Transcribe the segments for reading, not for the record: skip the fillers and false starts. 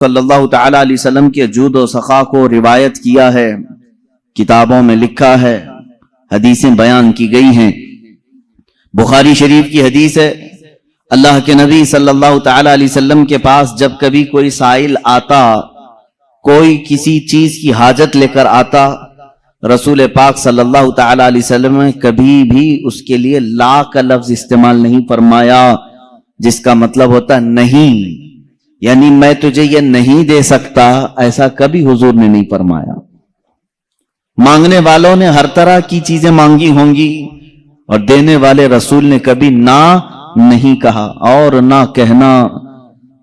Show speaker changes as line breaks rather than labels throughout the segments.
صلی اللہ تعالی علیہ وسلم کے جود و سخا کو روایت کیا ہے، کتابوں میں لکھا ہے، حدیثیں بیان کی گئی ہیں۔ بخاری شریف کی حدیث ہے، اللہ کے نبی صلی اللہ تعالی علیہ وسلم کے پاس جب کبھی کوئی سائل آتا، کوئی کسی چیز کی حاجت لے کر آتا، رسول پاک صلی اللہ تعالی علیہ وسلم نے کبھی بھی اس کے لیے لا کا لفظ استعمال نہیں فرمایا، جس کا مطلب ہوتا ہے نہیں، یعنی میں تجھے یہ نہیں دے سکتا، ایسا کبھی حضور نے نہیں فرمایا۔ مانگنے والوں نے ہر طرح کی چیزیں مانگی ہوں گی، اور دینے والے رسول نے کبھی نہ نہیں کہا، اور نہ کہنا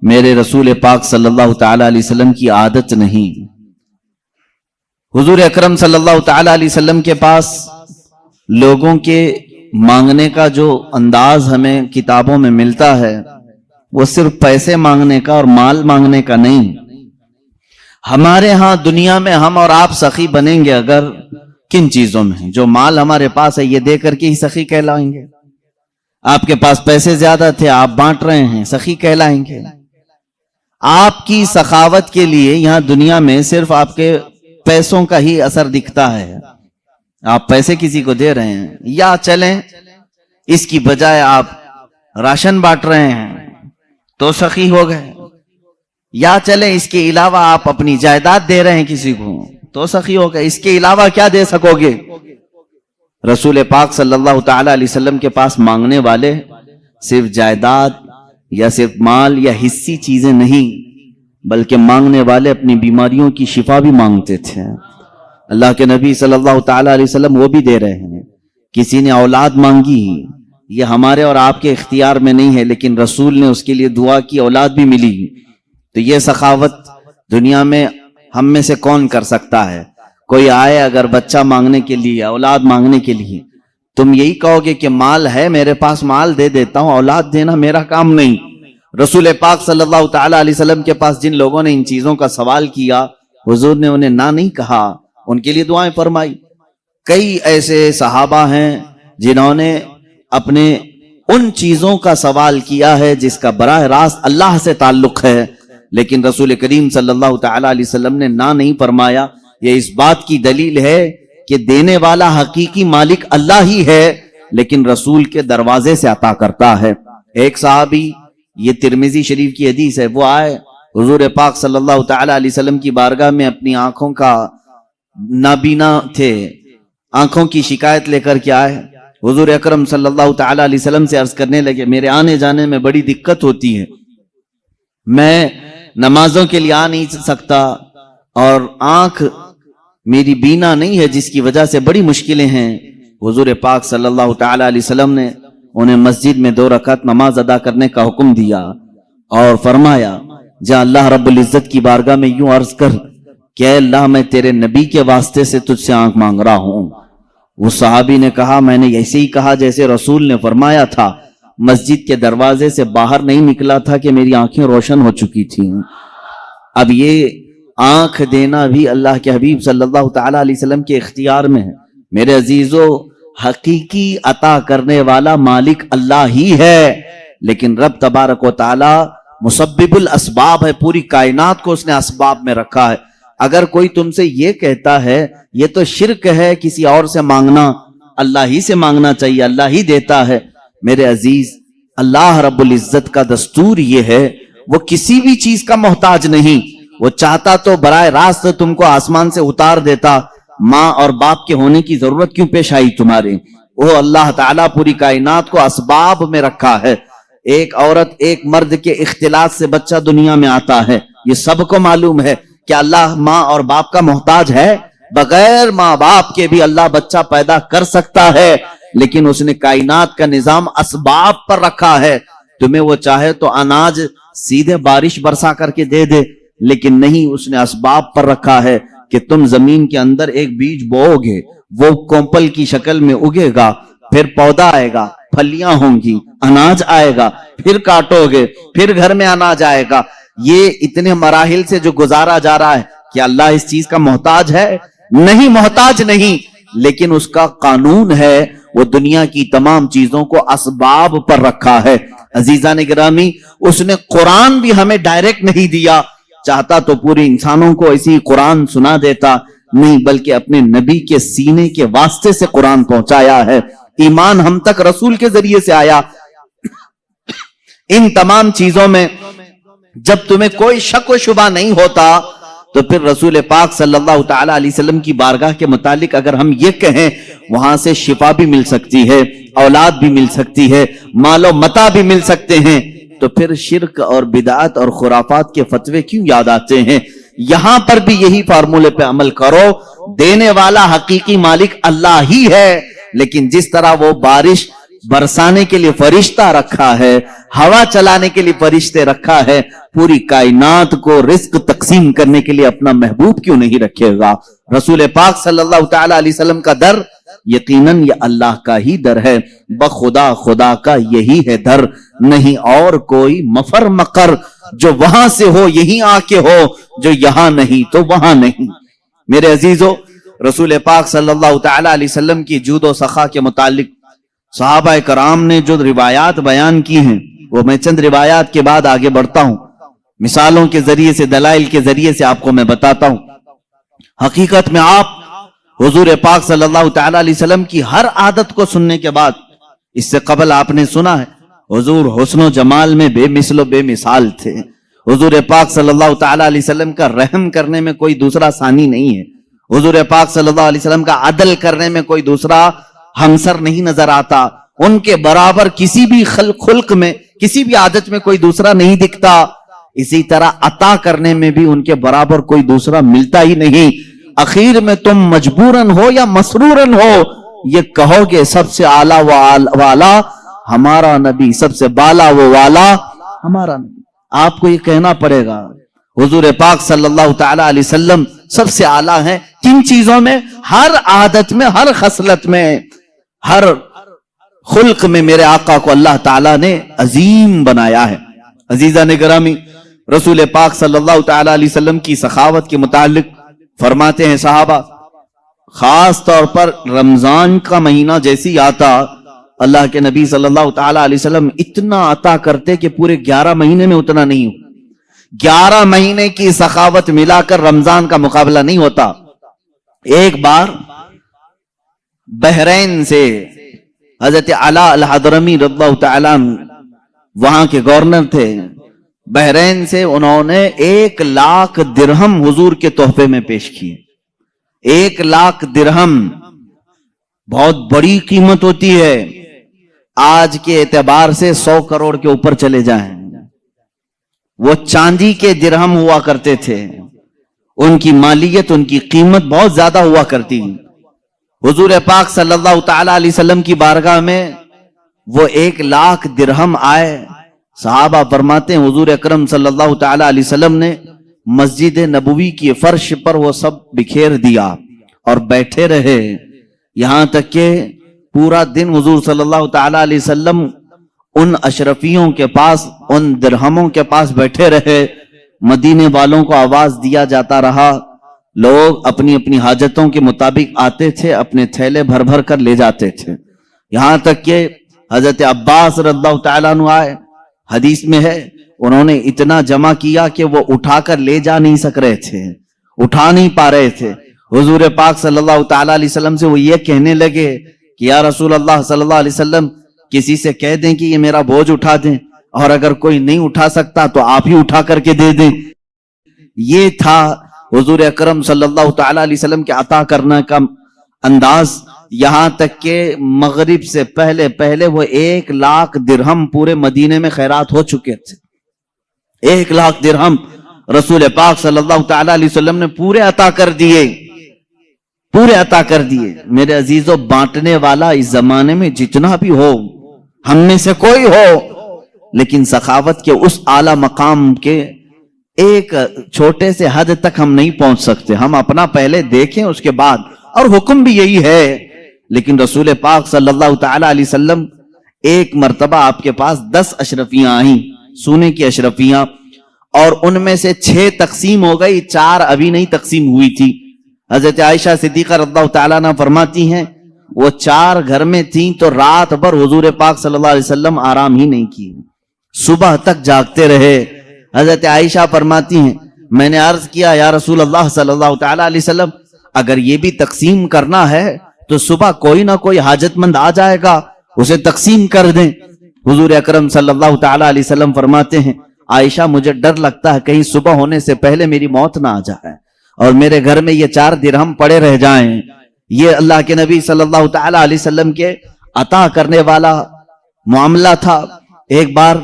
میرے رسول پاک صلی اللہ تعالی علیہ وسلم کی عادت نہیں۔ حضور اکرم صلی اللہ تعالی علیہ وسلم کے پاس لوگوں کے مانگنے کا جو انداز ہمیں کتابوں میں ملتا ہے، وہ صرف پیسے مانگنے کا اور مال مانگنے کا نہیں۔ ہمارے ہاں دنیا میں ہم اور آپ سخی بنیں گے اگر کن چیزوں میں؟ جو مال ہمارے پاس ہے یہ دے کر کے ہی سخی کہلائیں گے۔ آپ کے پاس پیسے زیادہ تھے، آپ بانٹ رہے ہیں، سخی کہلائیں گے۔ آپ کی سخاوت کے لیے یہاں دنیا میں صرف آپ کے پیسوں کا ہی اثر دکھتا ہے، آپ پیسے کسی کو دے رہے ہیں، یا چلیں اس کی بجائے آپ راشن بانٹ رہے ہیں تو سخی ہو گئے، یا چلیں اس کے علاوہ آپ اپنی جائیداد دے رہے ہیں کسی کو تو سخی ہو گئے۔ اس کے علاوہ کیا دے سکو گے؟ رسول پاک صلی اللہ تعالی علیہ وسلم کے پاس مانگنے والے صرف جائیداد یا صرف مال یا حصی چیزیں نہیں، بلکہ مانگنے والے اپنی بیماریوں کی شفا بھی مانگتے تھے۔ اللہ کے نبی صلی اللہ تعالی علیہ وسلم وہ بھی دے رہے ہیں۔ کسی نے اولاد مانگی، یہ ہمارے اور آپ کے اختیار میں نہیں ہے، لیکن رسول نے اس کے لیے دعا کی، اولاد بھی ملی۔ تو یہ سخاوت دنیا میں ہم میں سے کون کر سکتا ہے؟ کوئی آئے اگر بچہ مانگنے کے لیے، اولاد مانگنے کے لیے، تم یہی کہو گے کہ مال ہے میرے پاس، مال دے دیتا ہوں، اولاد دینا میرا کام نہیں۔ رسول پاک صلی اللہ تعالی علیہ وسلم کے پاس جن لوگوں نے ان چیزوں کا سوال کیا، حضور نے انہیں نہ نہیں کہا، ان کے لیے دعائیں فرمائی۔ کئی ایسے صحابہ ہیں جنہوں نے اپنے ان چیزوں کا سوال کیا ہے جس کا براہ راست اللہ سے تعلق ہے، لیکن رسول کریم صلی اللہ تعالی علیہ وسلم نے نہ نہیں فرمایا۔ یہ اس بات کی دلیل ہے کہ دینے والا حقیقی مالک اللہ ہی ہے، لیکن رسول کے دروازے سے عطا کرتا ہے۔ ایک صحابی، یہ ترمذی شریف کی حدیث ہے، وہ آئے حضور پاک صلی اللہ تعالی علیہ وسلم کی بارگاہ میں، اپنی آنکھوں کا نابینا تھے، آنکھوں کی شکایت لے کر کے آئے۔ حضور اکرم صلی اللہ تعالی علیہ وسلم سے عرض کرنے لگے، میرے آنے جانے میں بڑی دقت ہوتی ہے، میں نمازوں کے لیے آ نہیں سکتا، اور آنکھ میری بینا نہیں ہے، جس کی وجہ سے بڑی مشکلیں ہیں۔ حضور پاک صلی اللہ تعالی علیہ وسلم نے انہیں مسجد میں 2 رکعت نماز ادا کرنے کا حکم دیا، اور فرمایا جا اللہ رب العزت کی بارگاہ میں یوں عرض کر کہ اے اللہ، میں تیرے نبی کے واسطے سے تجھ سے آنکھ مانگ رہا ہوں۔ وہ صحابی نے کہا، میں نے ایسے ہی کہا جیسے رسول نے فرمایا تھا، مسجد کے دروازے سے باہر نہیں نکلا تھا کہ میری آنکھیں روشن ہو چکی تھیں۔ اب یہ آنکھ دینا بھی اللہ کے حبیب صلی اللہ تعالی علیہ وسلم کے اختیار میں ہے۔ میرے عزیزو، حقیقی عطا کرنے والا مالک اللہ ہی ہے، لیکن رب تبارک و تعالی مسبب الاسباب ہے، پوری کائنات کو اس نے اسباب میں رکھا ہے۔ اگر کوئی تم سے یہ کہتا ہے یہ تو شرک ہے کسی اور سے مانگنا، اللہ ہی سے مانگنا چاہیے، اللہ ہی دیتا ہے۔ میرے عزیز، اللہ رب العزت کا دستور یہ ہے، وہ کسی بھی چیز کا محتاج نہیں۔ وہ چاہتا تو براہ راست تم کو آسمان سے اتار دیتا، ماں اور باپ کے ہونے کی ضرورت کیوں پیش آئی تمہارے؟ وہ اللہ تعالیٰ پوری کائنات کو اسباب میں رکھا ہے۔ ایک عورت ایک مرد کے اختلاط سے بچہ دنیا میں آتا ہے، یہ سب کو معلوم ہے کہ اللہ ماں اور باپ کا محتاج ہے؟ بغیر ماں باپ کے بھی اللہ بچہ پیدا کر سکتا ہے، لیکن اس نے کائنات کا نظام اسباب پر رکھا ہے۔ تمہیں وہ چاہے تو اناج سیدھے بارش برسا کر کے دے دے، لیکن نہیں، اس نے اسباب پر رکھا ہے کہ تم زمین کے اندر ایک بیج بوؤ گے، وہ کومپل کی شکل میں اگے گا، پھر پودا آئے گا، پھلیاں ہوں گی، اناج آئے گا، پھر کاٹو گے، پھر گھر میں اناج آئے گا۔ یہ اتنے مراحل سے جو گزارا جا رہا ہے، کیا اللہ اس چیز کا محتاج ہے؟ نہیں، محتاج نہیں، لیکن اس کا قانون ہے، وہ دنیا کی تمام چیزوں کو اسباب پر رکھا ہے۔ عزیزان گرامی، اس نے قرآن بھی ہمیں ڈائریکٹ نہیں دیا، چاہتا تو پورے انسانوں کو ایسی قرآن سنا دیتا، نہیں بلکہ اپنے نبی کے سینے کے واسطے سے قرآن پہنچایا ہے۔ ایمان ہم تک رسول کے ذریعے سے آیا۔ ان تمام چیزوں میں جب تمہیں کوئی شک و شبہ نہیں ہوتا تو پھر رسول پاک صلی اللہ تعالی علیہ وسلم کی بارگاہ کے متعلق اگر ہم یہ کہیں وہاں سے شفا بھی مل سکتی ہے، اولاد بھی مل سکتی ہے، مال و متاع بھی مل سکتے ہیں، تو پھر شرک اور بدعت اور خرافات کے فتوے کیوں یاد آتے ہیں؟ یہاں پر بھی یہی فارمولے پہ عمل کرو، دینے والا حقیقی مالک اللہ ہی ہے، لیکن جس طرح وہ بارش برسانے کے لیے فرشتہ رکھا ہے، ہوا چلانے کے لیے فرشتے رکھا ہے، پوری کائنات کو رزق تقسیم کرنے کے لیے اپنا محبوب کیوں نہیں رکھے گا؟ رسول پاک صلی اللہ تعالی علیہ وسلم کا در یقیناً یہ اللہ کا ہی در ہے، بخدا خدا کا یہی ہے در، نہیں اور کوئی مفر مقر جو وہاں سے ہو یہیں آ کے ہو، جو یہاں نہیں تو وہاں نہیں۔ میرے عزیزو، رسول پاک صلی اللہ تعالی علیہ وسلم کی جود و سخا کے متعلق صحابہ کرام نے جو روایات بیان کی ہیں وہ میں چند روایات کے بعد آگے بڑھتا ہوں، مثالوں کے ذریعے سے، دلائل کے ذریعے سے آپ کو میں بتاتا ہوں۔ حقیقت میں آپ حضور پاک صلی اللہ تعالی علیہ وسلم کی ہر عادت کو سننے کے بعد، اس سے قبل آپ نے سنا ہے حضور حسن و جمال میں بے مثل و بے مثال تھے، حضور پاک صلی اللہ تعالی علیہ وسلم کا رحم کرنے میں کوئی دوسرا ثانی نہیں ہے، حضور پاک صلی اللہ علیہ وسلم کا عدل کرنے میں کوئی دوسرا ہمسر نہیں نظر آتا، ان کے برابر کسی بھی خلق میں، کسی بھی عادت میں کوئی دوسرا نہیں دکھتا، اسی طرح عطا کرنے میں بھی ان کے برابر کوئی دوسرا ملتا ہی نہیں۔ اخیر میں تم مجبوراً ہو یا مسرورن ہو یہ کہو گے سب سے اعلیٰ و والا ہمارا نبی، سب سے بالا و والا ہمارا نبی۔ آپ کو یہ کہنا پڑے گا حضور پاک صلی اللہ تعالی علیہ وسلم سب سے اعلیٰ ہیں، کن چیزوں میں؟ ہر عادت میں، ہر خصلت میں، ہر خلق میں میرے آقا کو اللہ تعالیٰ نے عظیم بنایا ہے۔ عزیزان گرامی، رسول پاک صلی اللہ تعالی علیہ وسلم کی سخاوت کے متعلق فرماتے ہیں صحابہ، خاص طور پر رمضان کا مہینہ جیسی آتا اللہ کے نبی صلی اللہ تعالی علیہ وسلم اتنا عطا کرتے کہ پورے 11 مہینے میں اتنا نہیں ہو۔ 11 مہینے کی سخاوت ملا کر رمضان کا مقابلہ نہیں ہوتا۔ ایک بار بحرین سے حضرت علا الحضرمی رضی اللہ تعالیٰ وہاں کے گورنر تھے، بحرین سے انہوں نے 1 لاکھ درہم حضور کے تحفے میں پیش کیے۔ 1 لاکھ درہم بہت بڑی قیمت ہوتی ہے، آج کے اعتبار سے 100 کروڑ کے اوپر چلے جائیں۔ وہ چاندی کے درہم ہوا کرتے تھے، ان کی مالیت، ان کی قیمت بہت زیادہ ہوا کرتی۔ حضور پاک صلی اللہ تعالی علیہ وسلم کی بارگاہ میں وہ 1 لاکھ درہم آئے۔ صحابہ فرماتے ہیں حضور اکرم صلی اللہ تعالی علیہ وسلم نے مسجد نبوی کی فرش پر وہ سب بکھیر دیا اور بیٹھے رہے، یہاں تک کہ پورا دن حضور صلی اللہ تعالی علیہ وسلم ان اشرفیوں کے پاس، ان درہموں کے پاس بیٹھے رہے۔ مدینے والوں کو آواز دیا جاتا رہا، لوگ اپنی اپنی حاجتوں کے مطابق آتے تھے، اپنے تھیلے بھر بھر کر لے جاتے تھے، یہاں تک کہ حضرت عباس رضی اللہ تعالیٰ عنہ آئے۔ حدیث میں ہے انہوں نے اتنا جمع کیا کہ وہ اٹھا کر لے جا نہیں سک رہے تھے، اٹھا نہیں پا رہے تھے۔ حضور پاک صلی اللہ تعالی علیہ وسلم سے وہ یہ کہنے لگے کہ یا رسول اللہ صلی اللہ علیہ وسلم کسی سے کہہ دیں کہ یہ میرا بوجھ اٹھا دیں، اور اگر کوئی نہیں اٹھا سکتا تو آپ ہی اٹھا کر کے دے دیں۔ یہ تھا حضور اکرم صلی اللہ تعالی علیہ وسلم کے عطا کرنے کا انداز، یہاں تک کہ مغرب سے پہلے وہ 1 لاکھ درہم پورے مدینے میں خیرات ہو چکے تھے۔ 1 لاکھ درہم رسول پاک صلی اللہ تعالی علیہ وسلم نے پورے عطا کر دیے، پورے عطا کر دیے۔ میرے عزیزو، بانٹنے والا اس زمانے میں جتنا بھی ہو، ہم میں سے کوئی ہو، لیکن سخاوت کے اس اعلی مقام کے ایک چھوٹے سے حد تک ہم نہیں پہنچ سکتے۔ ہم اپنا پہلے دیکھیں، اس کے بعد، اور حکم بھی یہی ہے۔ لیکن رسول پاک صلی اللہ تعالی علیہ وسلم ایک مرتبہ آپ کے پاس 10 اشرفیاں آئیں، سونے کی اشرفیاں، اور ان میں سے 6 تقسیم ہو گئی، 4 ابھی نہیں تقسیم ہوئی تھی۔ حضرت عائشہ صدیقہ رضی اللہ تعالیٰ عنہ فرماتی ہیں وہ 4 گھر میں تھیں تو رات بھر حضور پاک صلی اللہ علیہ وسلم آرام ہی نہیں کی، صبح تک جاگتے رہے۔ حضرت عائشہ فرماتی ہیں میں نے عرض کیا یا رسول اللہ صلی اللہ تعالی علیہ وسلم اگر یہ بھی تقسیم کرنا ہے تو صبح کوئی نہ کوئی حاجت مند آ جائے گا, اسے تقسیم کر دیں. حضور اکرم صلی اللہ تعالی علیہ وسلم فرماتے ہیں عائشہ مجھے ڈر لگتا ہے کہیں صبح ہونے سے پہلے میری موت نہ آ جائے اور میرے گھر میں یہ 4 درہم پڑے رہ جائیں. یہ اللہ کے نبی صلی اللہ تعالی علیہ وسلم کے عطا کرنے والا معاملہ تھا. ایک بار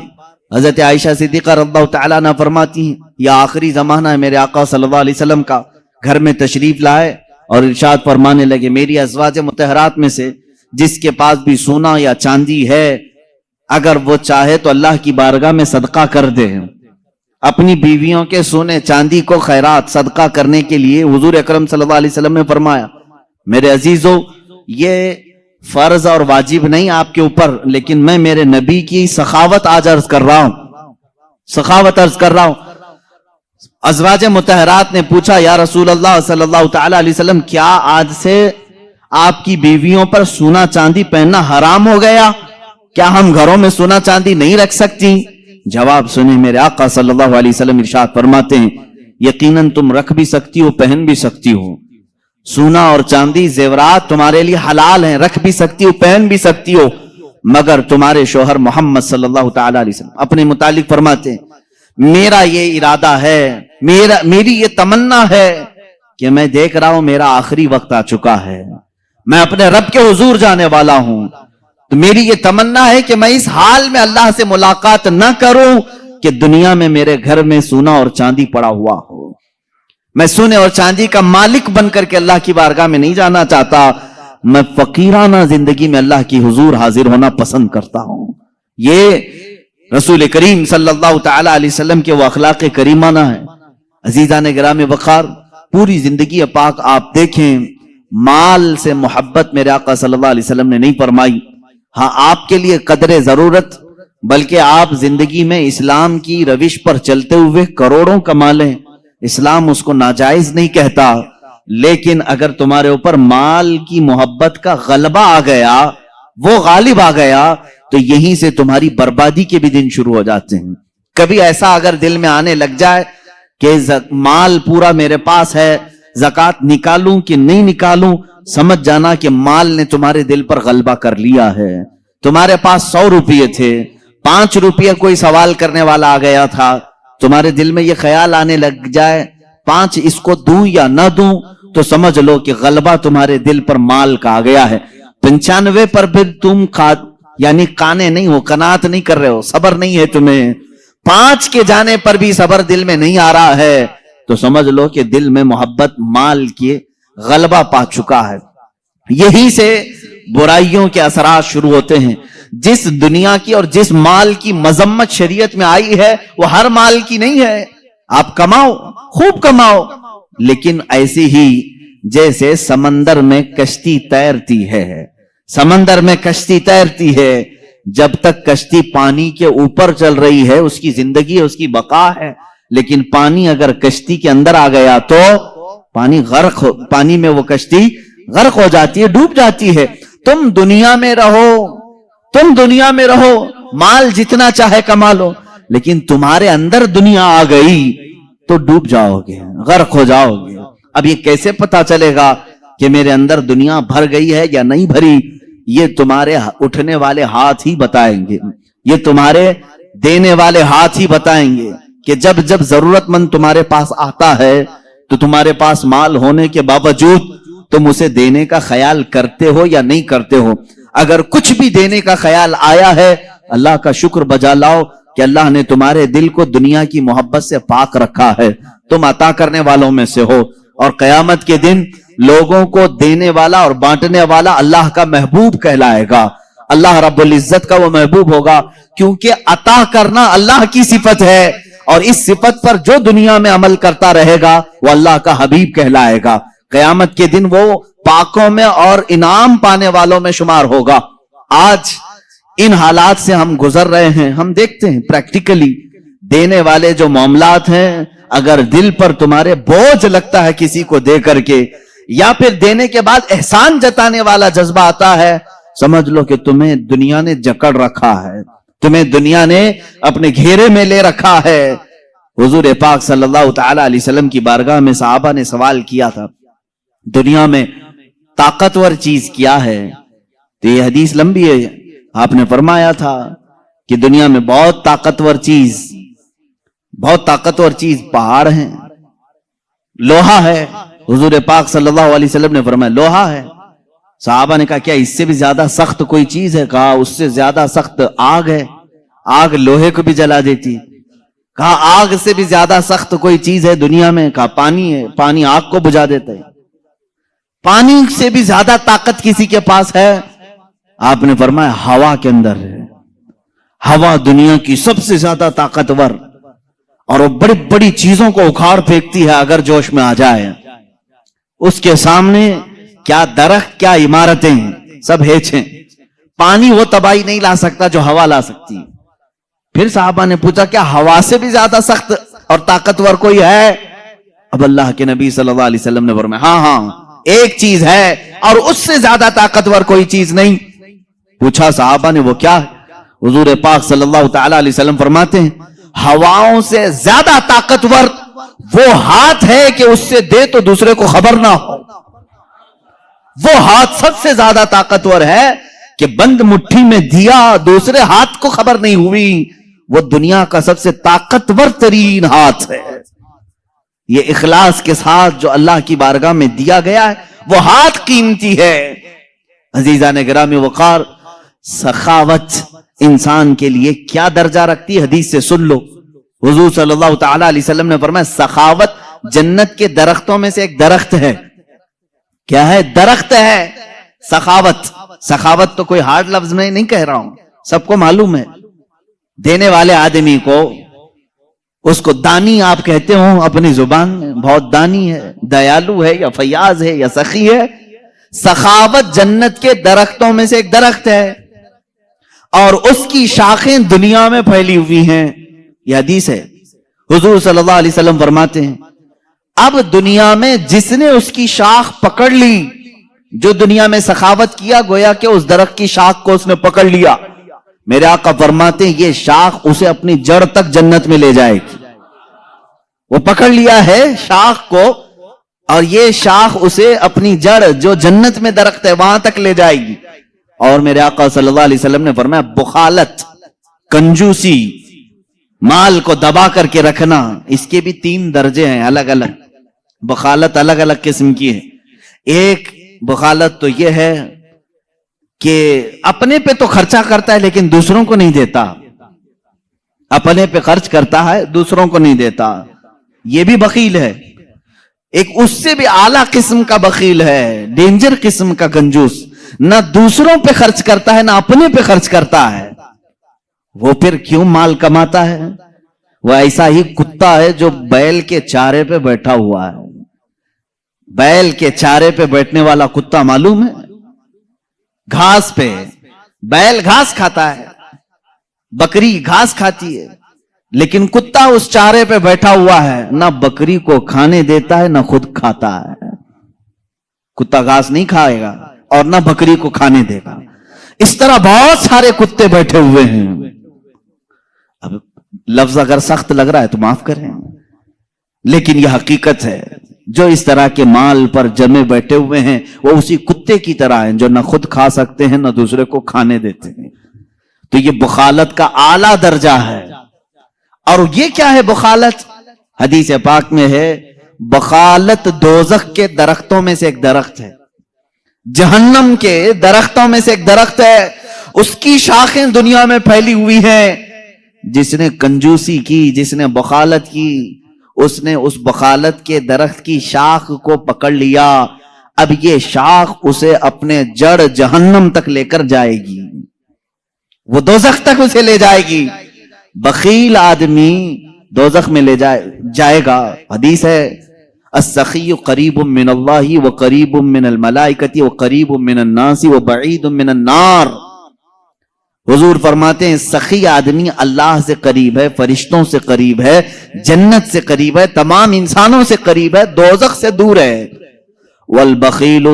حضرت عائشہ صدیقہ رضی اللہ تعالیٰ عنہ فرماتی ہیں یہ آخری زمانہ ہے میرے آقا صلی اللہ علیہ وسلم کا, گھر میں تشریف لائے اور ارشاد فرمانے لگے میری ازواج مطہرات میں سے جس کے پاس بھی سونا یا چاندی ہے اگر وہ چاہے تو اللہ کی بارگاہ میں صدقہ کر دے. اپنی بیویوں کے سونے چاندی کو خیرات صدقہ کرنے کے لیے حضور اکرم صلی اللہ علیہ وسلم نے فرمایا میرے عزیزو یہ فرض اور واجب نہیں آپ کے اوپر, لیکن میں میرے نبی کی سخاوت آج عرض کر رہا ہوں, سخاوت عرض کر رہا ہوں. ازواج مطہرات نے پوچھا یا رسول اللہ صلی اللہ تعالی علیہ وسلم کیا آج سے آپ کی بیویوں پر سونا چاندی پہننا حرام ہو گیا, کیا ہم گھروں میں سونا چاندی نہیں رکھ سکتی؟ جواب سنیں میرے آقا صلی اللہ علیہ وسلم ارشاد فرماتے ہیں یقیناً تم رکھ بھی سکتی ہو پہن بھی سکتی ہو, سونا اور چاندی زیورات تمہارے لیے حلال ہیں, رکھ بھی سکتی ہو پہن بھی سکتی ہو, مگر تمہارے شوہر محمد صلی اللہ تعالی علیہ وسلم اپنے متعلق فرماتے ہیں میرا یہ ارادہ ہے, میری یہ تمنا ہے کہ میں دیکھ رہا ہوں میرا آخری وقت آ چکا ہے, میں اپنے رب کے حضور جانے والا ہوں, تو میری یہ تمنا ہے کہ میں اس حال میں اللہ سے ملاقات نہ کروں کہ دنیا میں میرے گھر میں سونا اور چاندی پڑا ہوا ہو. میں سونے اور چاندی کا مالک بن کر کے اللہ کی بارگاہ میں نہیں جانا چاہتا, میں فقیرانہ زندگی میں اللہ کی حضور حاضر ہونا پسند کرتا ہوں. یہ رسول کریم صلی اللہ تعالی علیہ وسلم کے وہ اخلاق کریمانہ ہیں. عزیزان گرامی وقار, پوری زندگی پاک آپ دیکھیں مال سے محبت میرے آقا صلی اللہ علیہ وسلم نے نہیں فرمائی. ہاں آپ کے لیے قدر ضرورت, بلکہ آپ زندگی میں اسلام کی روش پر چلتے ہوئے کروڑوں کما لیں, اسلام اس کو ناجائز نہیں کہتا, لیکن اگر تمہارے اوپر مال کی محبت کا غلبہ آ گیا, وہ غالب آ گیا, تو یہیں سے تمہاری بربادی کے بھی دن شروع ہو جاتے ہیں. کبھی ایسا اگر دل میں آنے لگ جائے کہ مال پورا میرے پاس ہے, زکوٰۃ نکالوں کہ نہیں نکالوں, سمجھ جانا کہ مال نے تمہارے دل پر غلبہ کر لیا ہے. تمہارے پاس 100 روپے تھے, 5 روپے کوئی سوال کرنے والا آ گیا تھا, تمہارے دل میں یہ خیال آنے لگ جائے 5 اس کو دوں یا نہ دوں, تو سمجھ لو کہ غلبہ تمہارے دل پر مال کا آ گیا ہے. 95 پر بھی تم یعنی کانے نہیں ہو, قناعت نہیں کر رہے ہو, صبر نہیں ہے تمہیں, 5 کے جانے پر بھی صبر دل میں نہیں آ رہا ہے, تو سمجھ لو کہ دل میں محبت مال کی غلبہ پا چکا ہے. یہی سے برائیوں کے اثرات شروع ہوتے ہیں. جس دنیا کی اور جس مال کی مذمت شریعت میں آئی ہے وہ ہر مال کی نہیں ہے. آپ کماؤ, خوب کماؤ, لیکن ایسی ہی جیسے سمندر میں کشتی تیرتی ہے, سمندر میں کشتی تیرتی ہے, جب تک کشتی پانی کے اوپر چل رہی ہے اس کی زندگی ہے, اس کی بقا ہے, لیکن پانی اگر کشتی کے اندر آ گیا تو پانی میں وہ کشتی غرق ہو جاتی ہے, ڈوب جاتی ہے. تم دنیا میں رہو, تم دنیا میں رہو, مال جتنا چاہے کما لو, لیکن تمہارے اندر دنیا آ گئی تو ڈوب جاؤ گے, غرق ہو جاؤ گے. اب یہ کیسے پتا چلے گا کہ میرے اندر دنیا بھر گئی ہے یا نہیں بھری؟ یہ تمہارے اٹھنے والے ہاتھ ہی بتائیں گے, یہ تمہارے دینے والے ہاتھ ہی بتائیں گے کہ جب جب ضرورت مند تمہارے پاس آتا ہے تو تمہارے پاس مال ہونے کے باوجود تم اسے دینے کا خیال کرتے ہو یا نہیں کرتے ہو. اگر کچھ بھی دینے کا خیال آیا ہے, اللہ کا شکر بجا لاؤ کہ اللہ نے تمہارے دل کو دنیا کی محبت سے پاک رکھا ہے, تم عطا کرنے والوں میں سے ہو. اور قیامت کے دن لوگوں کو دینے والا اور بانٹنے والا اللہ کا محبوب کہلائے گا, اللہ رب العزت کا وہ محبوب ہوگا, کیونکہ عطا کرنا اللہ کی صفت ہے, اور اس صفت پر جو دنیا میں عمل کرتا رہے گا وہ اللہ کا حبیب کہلائے گا. قیامت کے دن وہ پاکوں میں اور انعام پانے والوں میں شمار ہوگا. آج ان حالات سے ہم گزر رہے ہیں, ہم دیکھتے ہیں پریکٹیکلی دینے والے جو معاملات ہیں, اگر دل پر تمہارے بوجھ لگتا ہے کسی کو دے کر کے, یا پھر دینے کے بعد احسان جتانے والا جذبہ آتا ہے, سمجھ لو کہ تمہیں دنیا نے جکڑ رکھا ہے, تمہیں دنیا نے اپنے گھیرے میں لے رکھا ہے. حضور پاک صلی اللہ تعالی علیہ وسلم کی بارگاہ میں صحابہ نے سوال کیا تھا دنیا میں طاقتور چیز کیا ہے؟ تو یہ حدیث لمبی ہے. آپ نے فرمایا تھا کہ دنیا میں بہت طاقتور چیز پہاڑ ہیں، لوہا ہے. حضور پاک صلی اللہ علیہ وسلم نے فرمایا لوہا ہے. صحابہ نے کہا کیا اس سے بھی زیادہ سخت کوئی چیز ہے؟ کہا اس سے زیادہ سخت آگ ہے، آگ لوہے کو بھی جلا دیتی. کہا آگ سے بھی زیادہ سخت کوئی چیز ہے دنیا میں؟ کہا پانی ہے، پانی آگ کو بجھا دیتا ہے. پانی سے بھی زیادہ طاقت کسی کے پاس ہے؟ آپ نے فرمایا ہوا کے اندر ہے. ہوا دنیا کی سب سے زیادہ طاقتور، اور وہ بڑی بڑی چیزوں کو اکھاڑ پھینکتی ہے اگر جوش میں آ جائے. اس کے سامنے کیا درخت کیا عمارتیں سب ہیچ ہیں. پانی وہ تباہی نہیں لا سکتا جو ہوا لا سکتی. پھر صحابہ نے پوچھا کیا ہوا سے بھی زیادہ سخت اور طاقتور کوئی ہے؟ اب اللہ کے نبی صلی اللہ علیہ وسلم نے فرمایا ہاں ایک چیز ہے اور اس سے زیادہ طاقتور کوئی چیز نہیں. پوچھا صحابہ نے وہ کیا ہے؟ حضور پاک صلی اللہ تعالی علیہ وسلم فرماتے ہیں ہواؤں سے زیادہ طاقتور وہ ہاتھ ہے کہ اس سے دے تو دوسرے کو خبر نہ ہو. وہ ہاتھ سب سے زیادہ طاقتور ہے کہ بند مٹھی میں دیا دوسرے ہاتھ کو خبر نہیں ہوئی. وہ دنیا کا سب سے طاقتور ترین ہاتھ ہے. یہ اخلاص کے ساتھ جو اللہ کی بارگاہ میں دیا گیا ہے وہ ہاتھ قیمتی ہے. عزیزان گرامی وقار، سخاوت انسان کے لیے کیا درجہ رکھتی ہے حدیث سے سن لو. حضور صلی اللہ تعالی علیہ وسلم نے فرمایا سخاوت جنت کے درختوں میں سے ایک درخت ہے. کیا ہے؟ درخت ہے سخاوت. سخاوت تو کوئی ہارڈ لفظ میں نہیں کہہ رہا ہوں، سب کو معلوم ہے. دینے والے آدمی کو اس کو دانی آپ کہتے ہو اپنی زبان میں، بہت دانی ہے، دیالو ہے یا فیاض ہے یا سخی ہے. سخاوت جنت کے درختوں میں سے ایک درخت ہے اور اس کی شاخیں دنیا میں پھیلی ہوئی ہیں. یہ حدیث ہے. حضور صلی اللہ علیہ وسلم فرماتے ہیں اب دنیا میں جس نے اس کی شاخ پکڑ لی، جو دنیا میں سخاوت کیا گویا کہ اس درخت کی شاخ کو اس نے پکڑ لیا. میرے آقا فرماتے ہیں یہ شاخ اسے اپنی جڑ تک جنت میں لے جائے گی. وہ پکڑ لیا ہے شاخ کو اور یہ شاخ اسے اپنی جڑ جو جنت میں درخت ہے وہاں تک لے جائے گی. اور میرے آقا صلی اللہ علیہ وسلم نے فرمایا بخالت، کنجوسی، مال کو دبا کر کے رکھنا، اس کے بھی 3 درجے ہیں الگ الگ. بخالت الگ الگ قسم کی ہے. ایک بخالت تو یہ ہے کہ اپنے پہ تو خرچہ کرتا ہے لیکن دوسروں کو نہیں دیتا. اپنے پہ خرچ کرتا ہے دوسروں کو نہیں دیتا، یہ بھی بخیل ہے. ایک اس سے بھی اعلیٰ قسم کا بخیل ہے، ڈینجر قسم کا کنجوس، نہ دوسروں پہ خرچ کرتا ہے نہ اپنے پہ خرچ کرتا ہے. وہ پھر کیوں مال کماتا ہے؟ وہ ایسا ہی کتا ہے جو بیل کے چارے پہ بیٹھا ہوا ہے. بیل کے چارے پہ بیٹھنے والا کتا معلوم ہے؟ گھاس پہ. بیل گھاس کھاتا ہے، بکری گھاس کھاتی ہے، لیکن کتا اس چارے پہ بیٹھا ہوا ہے، نہ بکری کو کھانے دیتا ہے نہ خود کھاتا ہے. کتا گھاس نہیں کھائے گا اور نہ بکری کو کھانے دے گا. اس طرح بہت سارے کتے بیٹھے ہوئے ہیں. اب لفظ اگر سخت لگ رہا ہے تو معاف کریں، لیکن یہ حقیقت ہے. جو اس طرح کے مال پر جمے بیٹھے ہوئے ہیں وہ اسی کتے کی طرح ہیں جو نہ خود کھا سکتے ہیں نہ دوسرے کو کھانے دیتے ہیں. تو یہ بخالت کا اعلیٰ درجہ ہے. اور یہ کیا ہے بخالت؟ حدیث پاک میں ہے بخالت دوزخ کے درختوں میں سے ایک درخت ہے، جہنم کے درختوں میں سے ایک درخت ہے. اس کی شاخیں دنیا میں پھیلی ہوئی ہیں. جس نے کنجوسی کی، جس نے بخالت کی، اس نے اس بخالت کے درخت کی شاخ کو پکڑ لیا. اب یہ شاخ اسے اپنے جڑ جہنم تک لے کر جائے گی، وہ دوزخ تک اسے لے جائے گی. بخیل آدمی دوزخ میں لے جائے گا. حدیث ہے السخی قریب من اللہ وقریب من الملائکۃ وقریب من الناس وبعید من النار. حضور فرماتے ہیں سخی آدمی اللہ سے قریب ہے، فرشتوں سے قریب ہے، جنت سے قریب ہے، تمام انسانوں سے قریب ہے، دوزخ سے دور ہے. والبخیل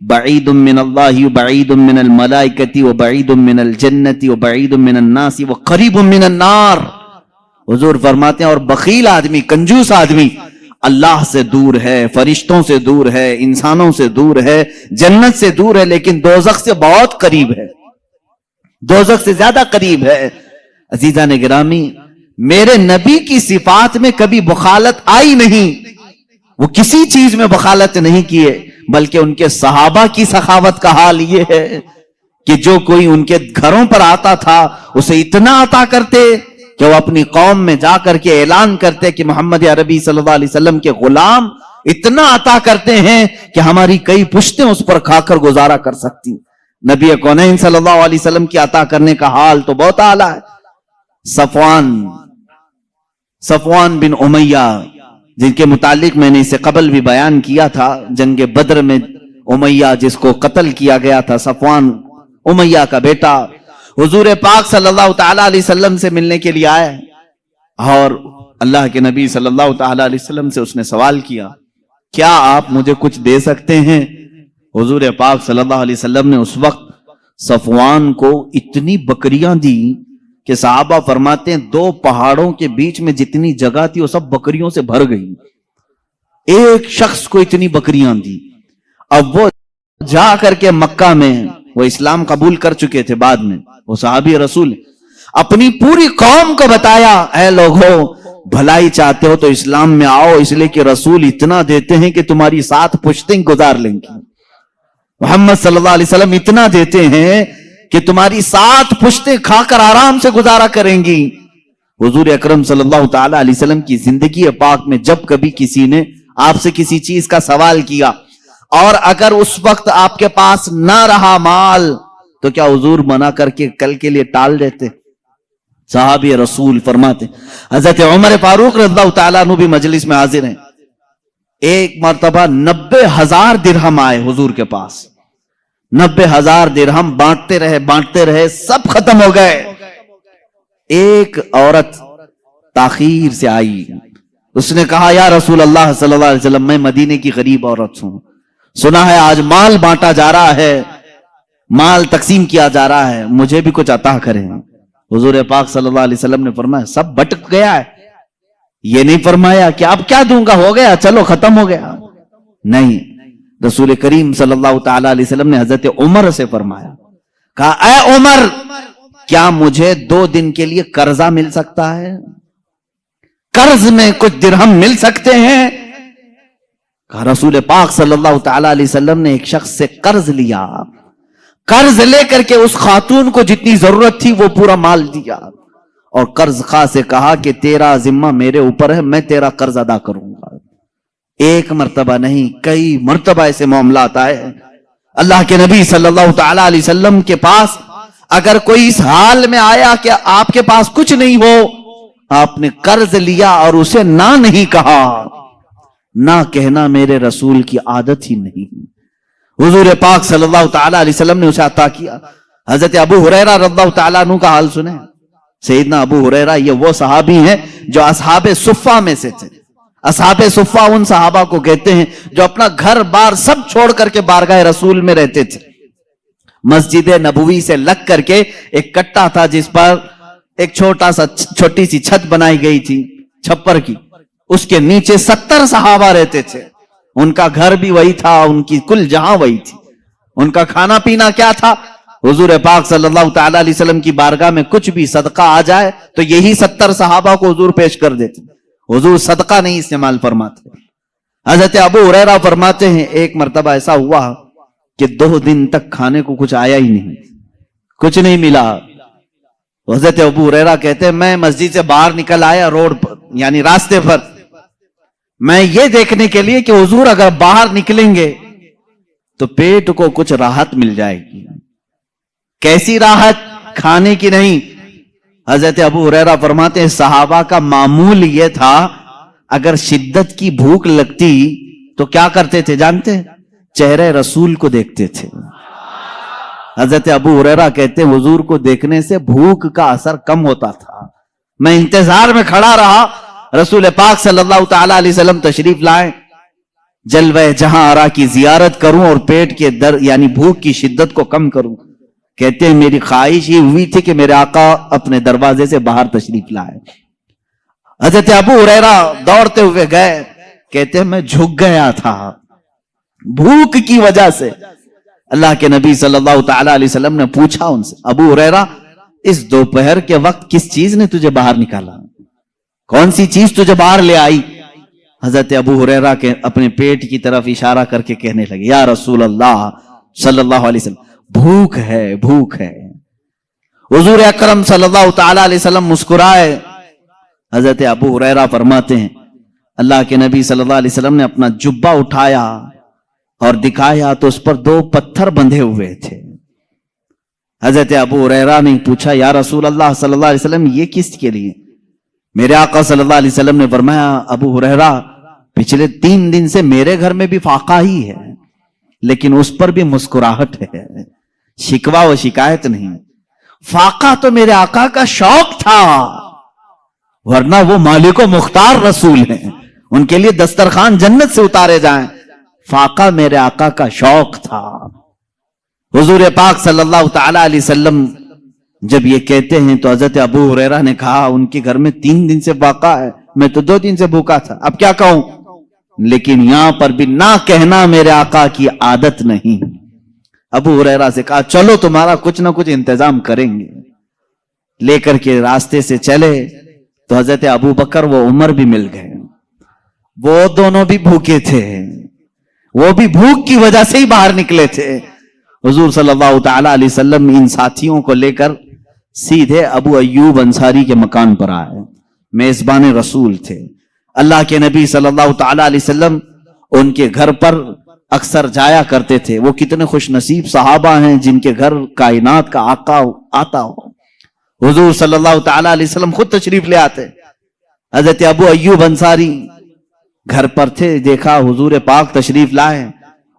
بعید من اللہ وبعید من الملائکۃ وبعید من الجنت وبعید من الناس وقریب من النار. حضور فرماتے ہیں اور بخیل آدمی، کنجوس آدمی اللہ سے دور ہے، فرشتوں سے دور ہے، انسانوں سے دور ہے، جنت سے دور ہے، لیکن دوزخ سے بہت قریب ہے، دوزخ سے زیادہ قریب ہے۔ عزیزان گرامی، میرے نبی کی صفات میں کبھی بخالت آئی نہیں، وہ کسی چیز میں بخالت نہیں کیے، بلکہ ان کے صحابہ کی سخاوت کا حال یہ ہے کہ جو کوئی ان کے گھروں پر آتا تھا اسے اتنا عطا کرتے کہ وہ اپنی قوم میں جا کر کے اعلان کرتے کہ محمد عربی صلی اللہ علیہ وسلم کے غلام اتنا عطا کرتے ہیں کہ ہماری کئی پشتیں اس پر کھا کر گزارا کر سکتی۔ نبی کونین صلی اللہ علیہ وسلم کی عطا کرنے کا حال تو بہت اعلیٰ ہے۔ صفوان بن امیہ، جن کے متعلق میں نے اسے قبل بھی بیان کیا تھا، جنگ بدر میں امیہ جس کو قتل کیا گیا تھا، صفوان امیہ کا بیٹا حضور پاک صلی اللہ تعالی علیہ وسلم سے ملنے کے لیے آیا اور اللہ کے نبی صلی اللہ تعالی علیہ وسلم سے اس نے سوال کیا، کیا آپ مجھے کچھ دے سکتے ہیں؟ حضور پاک صلی اللہ علیہ وسلم نے اس وقت صفوان کو اتنی بکریاں دی کہ صحابہ فرماتے ہیں 2 پہاڑوں کے بیچ میں جتنی جگہ تھی وہ سب بکریوں سے بھر گئی، ایک شخص کو اتنی بکریاں دی۔ اب وہ جا کر کے مکہ میں، وہ اسلام قبول کر چکے تھے بعد میں، وہ صحابی رسول، اپنی پوری قوم کو بتایا، اے لوگوں بھلائی چاہتے ہو تو اسلام میں آؤ، اس لیے کہ رسول اتنا دیتے ہیں کہ تمہاری 7 پشتیں گزار لیں گی۔ محمد صلی اللہ علیہ وسلم اتنا دیتے ہیں کہ تمہاری 7 پشتیں کھا کر آرام سے گزارا کریں گی۔ حضور اکرم صلی اللہ تعالی علیہ وسلم کی زندگی پاک میں جب کبھی کسی نے آپ سے کسی چیز کا سوال کیا اور اگر اس وقت آپ کے پاس نہ رہا مال تو کیا حضور منع کر کے کل کے لیے ٹال دیتے؟ صحابی رسول فرماتے، حضرت عمر فاروق رضی اللہ تعالیٰ عنہ بھی مجلس میں حاضر ہیں، ایک مرتبہ 90,000 درہم آئے حضور کے پاس، 90,000 درہم بانٹتے رہے سب ختم ہو گئے۔ ایک عورت تاخیر سے آئی، اس نے کہا یا رسول اللہ صلی اللہ علیہ وسلم، میں مدینے کی غریب عورت ہوں، سنا ہے آج مال بانٹا جا رہا ہے، مال تقسیم کیا جا رہا ہے، مجھے بھی کچھ عطا کریں۔ حضور پاک صلی اللہ علیہ وسلم نے فرمایا سب بٹ گیا ہے، یہ نہیں فرمایا کہ اب کیا دوں گا، ہو گیا چلو ختم ہو گیا، نہیں، رسول کریم صلی اللہ تعالی علیہ وسلم نے حضرت عمر سے فرمایا، کہا اے عمر کیا مجھے 2 دن کے لیے قرضہ مل سکتا ہے؟ قرض میں کچھ درہم مل سکتے ہیں؟ کہا رسول پاک صلی اللہ تعالی علیہ وسلم نے ایک شخص سے قرض لیا، قرض لے کر کے اس خاتون کو جتنی ضرورت تھی وہ پورا مال دیا، اور قرض خواہ سے کہا کہ تیرا ذمہ میرے اوپر ہے، میں تیرا قرض ادا کروں گا۔ ایک مرتبہ نہیں کئی مرتبہ ایسے معاملات آئے۔ اللہ کے نبی صلی اللہ تعالی علیہ وسلم کے پاس اگر کوئی اس حال میں آیا کہ آپ کے پاس کچھ نہیں ہو، آپ نے قرض لیا اور اسے نہ نہیں کہا، نہ کہنا میرے رسول کی عادت ہی نہیں۔ حضور پاک صلی اللہ تعالی علیہ وسلم نے اسے عطا کیا۔ حضرت ابو ہریرہ رضی اللہ تعالیٰ عنہ کا حال سنیں۔ سیدنا ابو ہریرہ یہ وہ صحابی ہیں جو اصحاب صفہ میں سے تھے۔ اصحاب صفہ ان صحابہ کو کہتے ہیں جو اپنا گھر بار سب چھوڑ کر کے بارگاہ رسول میں رہتے تھے۔ مسجد نبوی سے لگ کر کے ایک کٹا تھا جس پر ایک چھوٹی سی چھت بنائی گئی تھی چھپر کی، اس کے نیچے 70 صحابہ رہتے تھے، ان کا گھر بھی وہی تھا، ان کی کل جہاں وہی تھی۔ ان کا کھانا پینا کیا تھا؟ حضور پاک صلی اللہ تعالی علیہ وسلم کی بارگاہ میں کچھ بھی صدقہ آ جائے تو یہی 70 صحابہ کو حضور پیش کر دیتے، حضور صدقہ نہیں استعمال فرماتے۔ حضرت ابو ہریرہ فرماتے ہیں ایک مرتبہ ایسا ہوا کہ 2 دن تک کھانے کو کچھ آیا ہی نہیں، کچھ نہیں ملا۔ حضرت ابو ہریرہ کہتے ہیں میں مسجد سے باہر نکل آیا روڈ پر، یعنی راستے پر، میں یہ دیکھنے کے لیے کہ حضور اگر باہر نکلیں گے تو پیٹ کو کچھ راحت مل جائے گی۔ کیسی راحت؟ کھانے کی نہیں۔ حضرت ابو ہریرہ فرماتے ہیں صحابہ کا معمول یہ تھا اگر شدت کی بھوک لگتی تو کیا کرتے تھے جانتے؟ چہرے رسول کو دیکھتے تھے۔ حضرت ابو ہریرہ کہتے ہیں حضور کو دیکھنے سے بھوک کا اثر کم ہوتا تھا۔ میں انتظار میں کھڑا رہا رسول پاک صلی اللہ تعالی علیہ وسلم تشریف لائیں، جلوہ جہاں آرا کی زیارت کروں اور پیٹ کے یعنی بھوک کی شدت کو کم کروں۔ کہتے ہیں میری خواہش یہ ہوئی تھی کہ میرے آقا اپنے دروازے سے باہر تشریف لائے۔ حضرت ابو ہریرہ دوڑتے ہوئے گئے، کہتے ہیں میں جھک گیا تھا بھوک کی وجہ سے۔ اللہ کے نبی صلی اللہ تعالی علیہ وسلم نے پوچھا ان سے، ابو ہریرہ اس دوپہر کے وقت کس چیز نے تجھے باہر نکالا؟ کون سی چیز تجھے باہر لے آئی؟ حضرت ابو ہریرہ کے اپنے پیٹ کی طرف اشارہ کر کے کہنے لگے، یا رسول اللہ صلی اللہ علیہ وسلم، بھوک ہے، بھوک ہے۔ حضور اکرم صلی اللہ تعالی علیہ وسلم مسکرائے۔ حضرت ابو ہریرہ فرماتے ہیں اللہ کے نبی صلی اللہ علیہ وسلم نے اپنا جبہ اٹھایا اور دکھایا تو اس پر 2 پتھر بندھے ہوئے تھے۔ حضرت ابو ہریرہ نے پوچھا، یا رسول اللہ صلی اللہ علیہ وسلم یہ کس کے لیے؟ میرے آقا صلی اللہ علیہ وسلم نے فرمایا، ابو ہریرہ پچھلے 3 دن سے میرے گھر میں بھی فاقہ ہی ہے، لیکن اس پر بھی مسکراہٹ ہے، شکوہ و شکایت نہیں۔ فاقہ تو میرے آقا کا شوق تھا، ورنہ وہ مالک و مختار رسول ہیں، ان کے لیے دسترخوان جنت سے اتارے جائیں۔ فاقہ میرے آقا کا شوق تھا۔ حضور پاک صلی اللہ تعالی علیہ وسلم جب یہ کہتے ہیں تو حضرت ابو ہریرہ نے کہا ان کے گھر میں 3 دن سے فاقہ ہے، میں تو 2 دن سے بھوکا تھا، اب کیا کہوں؟ لیکن یہاں پر بھی نہ کہنا میرے آقا کی عادت نہیں۔ ابو ہریرہ سے کہا چلو تمہارا کچھ نہ کچھ انتظام کریں گے۔ لے کر کے راستے سے چلے تو حضرت ابو بکر و عمر بھی مل گئے، وہ دونوں بھی بھوکے تھے، وہ بھی بھوک کی وجہ سے ہی باہر نکلے تھے۔ حضور صلی اللہ تعالی علیہ وسلم ان ساتھیوں کو لے کر سیدھے ابو ایوب انصاری کے مکان پر آئے، میزبان رسول تھے۔ اللہ کے نبی صلی اللہ تعالی علیہ وسلم ان کے گھر پر اکثر جایا کرتے تھے۔ وہ کتنے خوش نصیب صحابہ ہیں جن کے گھر کائنات کا آقا آتا ہو۔ حضور صلی اللہ تعالی علیہ وسلم خود تشریف لے آتے۔ حضرت ابو ایوب انصاری گھر پر تھے، دیکھا حضور پاک تشریف لائے۔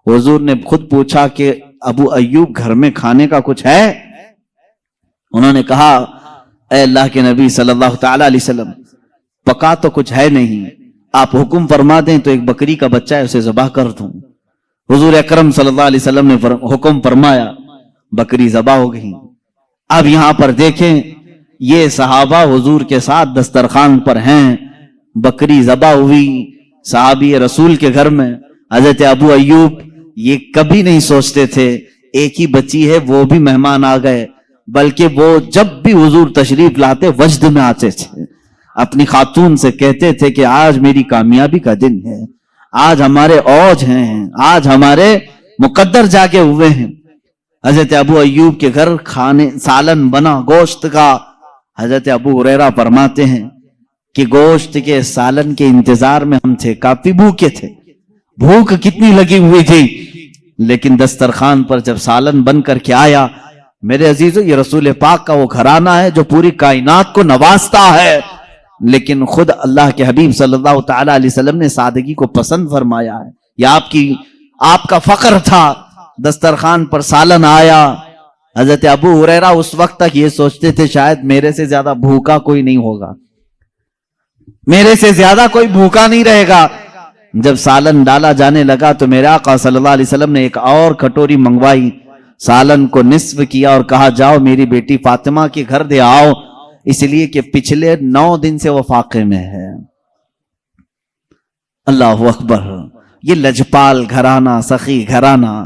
حضور نے خود پوچھا کہ ابو ایوب گھر میں کھانے کا کچھ ہے؟ انہوں نے کہا اے اللہ کے نبی صلی اللہ تعالی علیہ وسلم، پکا تو کچھ ہے نہیں، آپ حکم فرما دیں تو ایک بکری کا بچہ ہے اسے ذبح کر دوں۔ حضور اکرم صلی اللہ علیہ وسلم نے حکم فرمایا، بکری ذبح ہو گئی۔ اب یہاں پر دیکھیں یہ صحابہ حضور کے ساتھ دسترخوان پر ہیں، بکری ذبح ہوئی صحابی رسول کے گھر میں۔ حضرت ابو ایوب یہ کبھی نہیں سوچتے تھے ایک ہی بچی ہے وہ بھی مہمان آ گئے، بلکہ وہ جب بھی حضور تشریف لاتے وجد میں آتے تھے، اپنی خاتون سے کہتے تھے کہ آج میری کامیابی کا دن ہے، آج ہمارے اوج ہیں، آج ہمارے مقدر جاگے ہوئے ہیں۔ حضرت ابو ایوب کے گھر کھانے سالن بنا گوشت کا۔ حضرت ابو ہریرہ فرماتے ہیں کہ گوشت کے سالن کے انتظار میں ہم تھے، کافی بھوکے تھے، بھوک کتنی لگی ہوئی تھی، لیکن دسترخوان پر جب سالن بن کر کے آیا، میرے عزیزو یہ رسول پاک کا وہ گھرانہ ہے جو پوری کائنات کو نوازتا ہے، لیکن خود اللہ کے حبیب صلی اللہ تعالی علیہ وسلم نے سادگی کو پسند فرمایا ہے۔ یہ آپ کا فخر تھا۔ دسترخوان پر سالن آیا۔ حضرت ابو ہریرہ اس وقت تک یہ سوچتے تھے شاید میرے سے زیادہ بھوکا کوئی نہیں ہوگا، میرے سے زیادہ کوئی بھوکا نہیں رہے گا۔ جب سالن ڈالا جانے لگا تو میرے آقا صلی اللہ علیہ وسلم نے ایک اور کٹوری منگوائی، سالن کو نصف کیا اور کہا جاؤ میری بیٹی فاطمہ کے گھر دے آؤ، اس لیے کہ پچھلے 9 دن سے وہ فاقے میں ہے۔ اللہ اکبر۔ یہ لجپال گھرانہ، سخی گھرانہ،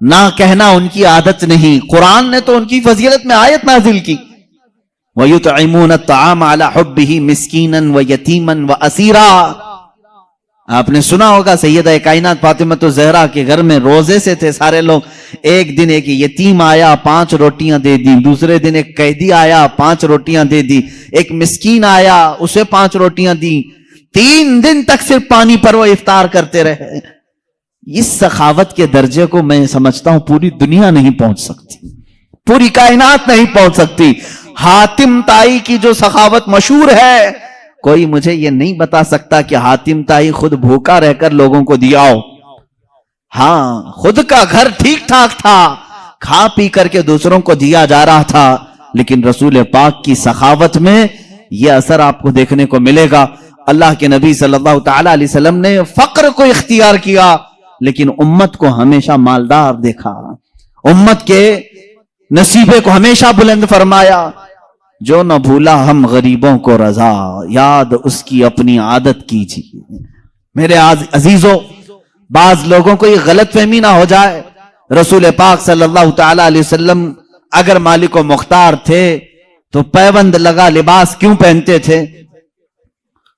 نہ کہنا ان کی عادت نہیں۔ قرآن نے تو ان کی فضیلت میں آیت نازل کی، وَيُطْعِمُونَ الطَّعَامَ عَلَى حُبِّهِ مِسْكِينًا وَيَتِيمًا وَأَسِيرًا۔ آپ نے سنا ہوگا سیدہ کائنات فاطمہ زہرا کے گھر میں روزے سے تھے سارے لوگ۔ ایک دن ایک یتیم آیا، 5 روٹیاں دے دی، دوسرے دن ایک قیدی آیا، 5 روٹیاں دے دی، ایک مسکین آیا اسے 5 روٹیاں دی، 3 دن تک صرف پانی پر وہ افطار کرتے رہے۔ اس سخاوت کے درجے کو میں سمجھتا ہوں پوری دنیا نہیں پہنچ سکتی، پوری کائنات نہیں پہنچ سکتی۔ حاتم طائی کی جو سخاوت مشہور ہے، کوئی مجھے یہ نہیں بتا سکتا کہ حاتم طائی خود بھوکا رہ کر لوگوں کو دیا ہو۔ ہاں، خود کا گھر ٹھیک ٹھاک تھا، کھا پی کر کے دوسروں کو دیا جا رہا تھا، لیکن رسول پاک کی سخاوت میں یہ اثر آپ کو دیکھنے کو ملے گا۔ اللہ کے نبی صلی اللہ تعالی علیہ وسلم نے فقر کو اختیار کیا، لیکن امت کو ہمیشہ مالدار دیکھا، امت کے نصیبے کو ہمیشہ بلند فرمایا۔ جو نہ بھولا ہم غریبوں کو رضا، یاد اس کی اپنی عادت کیجیے۔ میرے عزیزوں، بعض لوگوں کو یہ غلط فہمی نہ ہو جائے، رسول پاک صلی اللہ تعالی علیہ وسلم اگر مالک و مختار تھے تو پیوند لگا لباس کیوں پہنتے تھے؟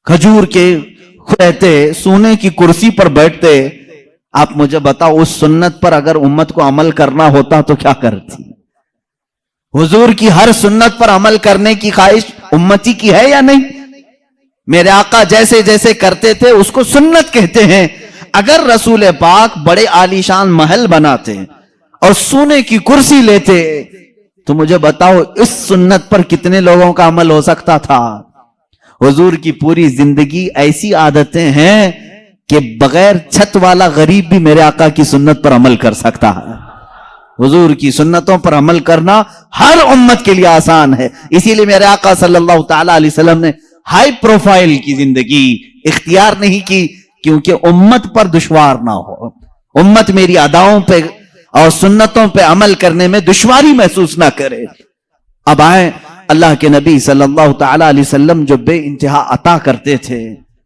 کھجور کے رہتے، سونے کی کرسی پر بیٹھتے۔ آپ مجھے بتاؤ، اس سنت پر اگر امت کو عمل کرنا ہوتا تو کیا کرتی؟ حضور کی ہر سنت پر عمل کرنے کی خواہش امتی کی ہے یا نہیں؟ میرے آقا جیسے جیسے کرتے تھے اس کو سنت کہتے ہیں۔ اگر رسول پاک بڑے عالیشان محل بناتے اور سونے کی کرسی لیتے تو مجھے بتاؤ اس سنت پر کتنے لوگوں کا عمل ہو سکتا تھا؟ حضور کی پوری زندگی ایسی عادتیں ہیں کہ بغیر چھت والا غریب بھی میرے آقا کی سنت پر عمل کر سکتا ہے۔ حضور کی سنتوں پر عمل کرنا ہر امت کے لیے آسان ہے، اسی لیے میرے آقا صلی اللہ تعالی علیہ وسلم نے ہائی پروفائل کی زندگی اختیار نہیں کی، کیونکہ امت پر دشوار نہ ہو، امت میری اداؤں پہ اور سنتوں پہ عمل کرنے میں دشواری محسوس نہ کرے۔ اب آئیں، اللہ کے نبی صلی اللہ تعالی علیہ وسلم جو بے انتہا عطا کرتے تھے،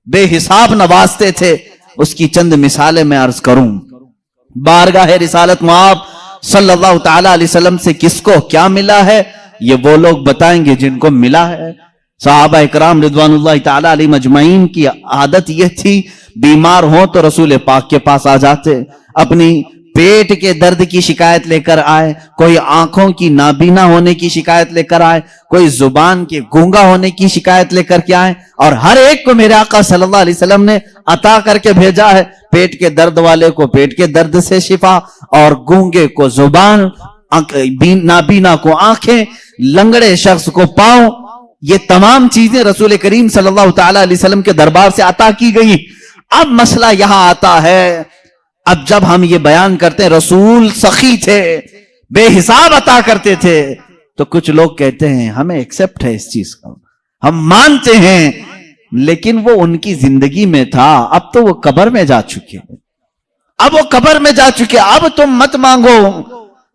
بے حساب نوازتے تھے، اس کی چند مثالیں میں عرض کروں۔ بارگاہ رسالت مآب صلی اللہ تعالی علیہ وسلم سے کس کو کیا ملا ہے یہ وہ لوگ بتائیں گے جن کو ملا ہے۔ صحابہ اکرام رضوان اللہ تعالی علیہ مجمعین کی عادت یہ تھی، بیمار ہوں تو رسول پاک کے پاس آ جاتے، اپنی پیٹ کے درد کی شکایت لے کر آئے، کوئی آنکھوں کی نابینا ہونے کی شکایت لے کر آئے، کوئی زبان کے گونگا ہونے کی شکایت لے کر کے آئے، اور ہر ایک کو میرے آقا صلی اللہ علیہ وسلم نے عطا کر کے بھیجا ہے۔ پیٹ کے درد والے کو پیٹ کے درد سے شفا، اور گونگے کو زبان، نابینا کو آنکھیں، لنگڑے شخص کو پاؤں، یہ تمام چیزیں رسول کریم صلی اللہ تعالی علیہ وسلم کے دربار سے عطا کی گئی۔ اب مسئلہ یہاں آتا ہے، اب جب ہم یہ بیان کرتے ہیں رسول سخی تھے، بے حساب عطا کرتے تھے، تو کچھ لوگ کہتے ہیں ہمیں ایکسپٹ ہے اس چیز کا، ہم مانتے ہیں، لیکن وہ ان کی زندگی میں تھا، اب تو وہ قبر میں جا چکے، اب وہ قبر میں جا چکے، اب تم مت مانگو۔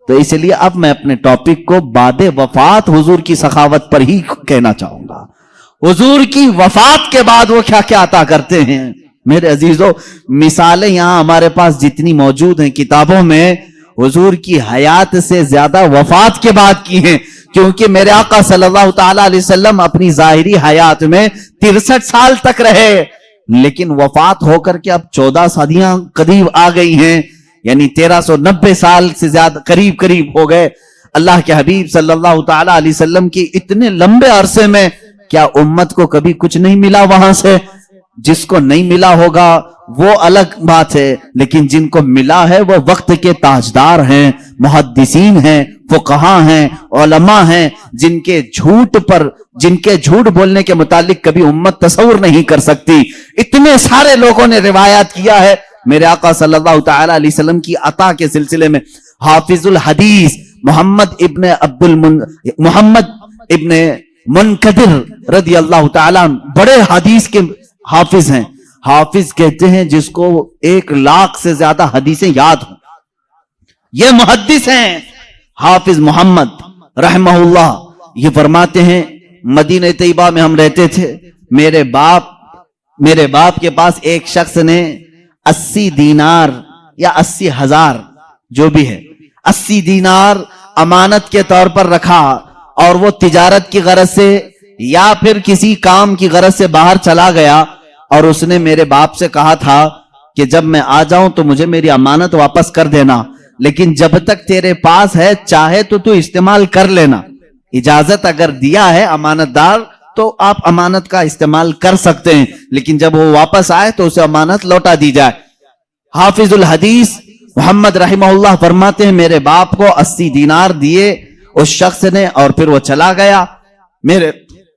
تو اس لیے اب میں اپنے ٹاپک کو بعد وفات حضور کی سخاوت پر ہی کہنا چاہوں گا۔ حضور کی وفات کے بعد وہ کیا کیا عطا کرتے ہیں؟ میرے عزیزو، مثالیں یہاں ہمارے پاس جتنی موجود ہیں کتابوں میں، حضور کی حیات سے زیادہ وفات کے بعد کی ہیں، کیونکہ میرے آقا صلی اللہ تعالی علیہ وسلم اپنی ظاہری حیات میں 63 سال تک رہے، لیکن وفات ہو کر کے اب 14 صدیاں قریب آ گئی ہیں، یعنی 1390 سال سے زیادہ قریب ہو گئے۔ اللہ کے حبیب صلی اللہ تعالی علیہ وسلم کی اتنے لمبے عرصے میں کیا امت کو کبھی کچھ نہیں ملا وہاں سے؟ جس کو نہیں ملا ہوگا وہ الگ بات ہے، لیکن جن کو ملا ہے وہ وقت کے تاجدار ہیں، محدثین ہیں، فقہاء ہیں، علماء ہیں، جن کے جھوٹ بولنے کے متعلق کبھی امت تصور نہیں کر سکتی۔ اتنے سارے لوگوں نے روایات کیا ہے میرے آقا صلی اللہ تعالی علیہ وسلم کی عطا کے سلسلے میں۔ حافظ الحدیث محمد ابن منقدر رضی اللہ تعالیٰ بڑے حدیث کے حافظ ہیں، حافظ کہتے ہیں جس کو 1,00,000 سے زیادہ حدیثیں یاد ہوں، یہ محدث ہیں۔ حافظ محمد رحمہ اللہ یہ فرماتے ہیں، مدینہ طیبہ میں ہم رہتے تھے، میرے باپ کے پاس ایک شخص نے 80 دینار یا 80,000 جو بھی ہے 80 دینار امانت کے طور پر رکھا، اور وہ تجارت کی غرض سے یا پھر کسی کام کی غرض سے باہر چلا گیا، اور اس نے میرے باپ سے کہا تھا کہ جب میں آ جاؤں تو مجھے میری امانت واپس کر دینا، لیکن جب تک تیرے پاس ہے چاہے تو استعمال کر لینا، اجازت اگر دیا ہے امانت دار تو آپ امانت کا استعمال کر سکتے ہیں، لیکن جب وہ واپس آئے تو اسے امانت لوٹا دی جائے۔ حافظ الحدیث محمد رحمہ اللہ فرماتے ہیں میرے باپ کو 80 دینار دیے اس شخص نے، اور پھر وہ چلا گیا، میرے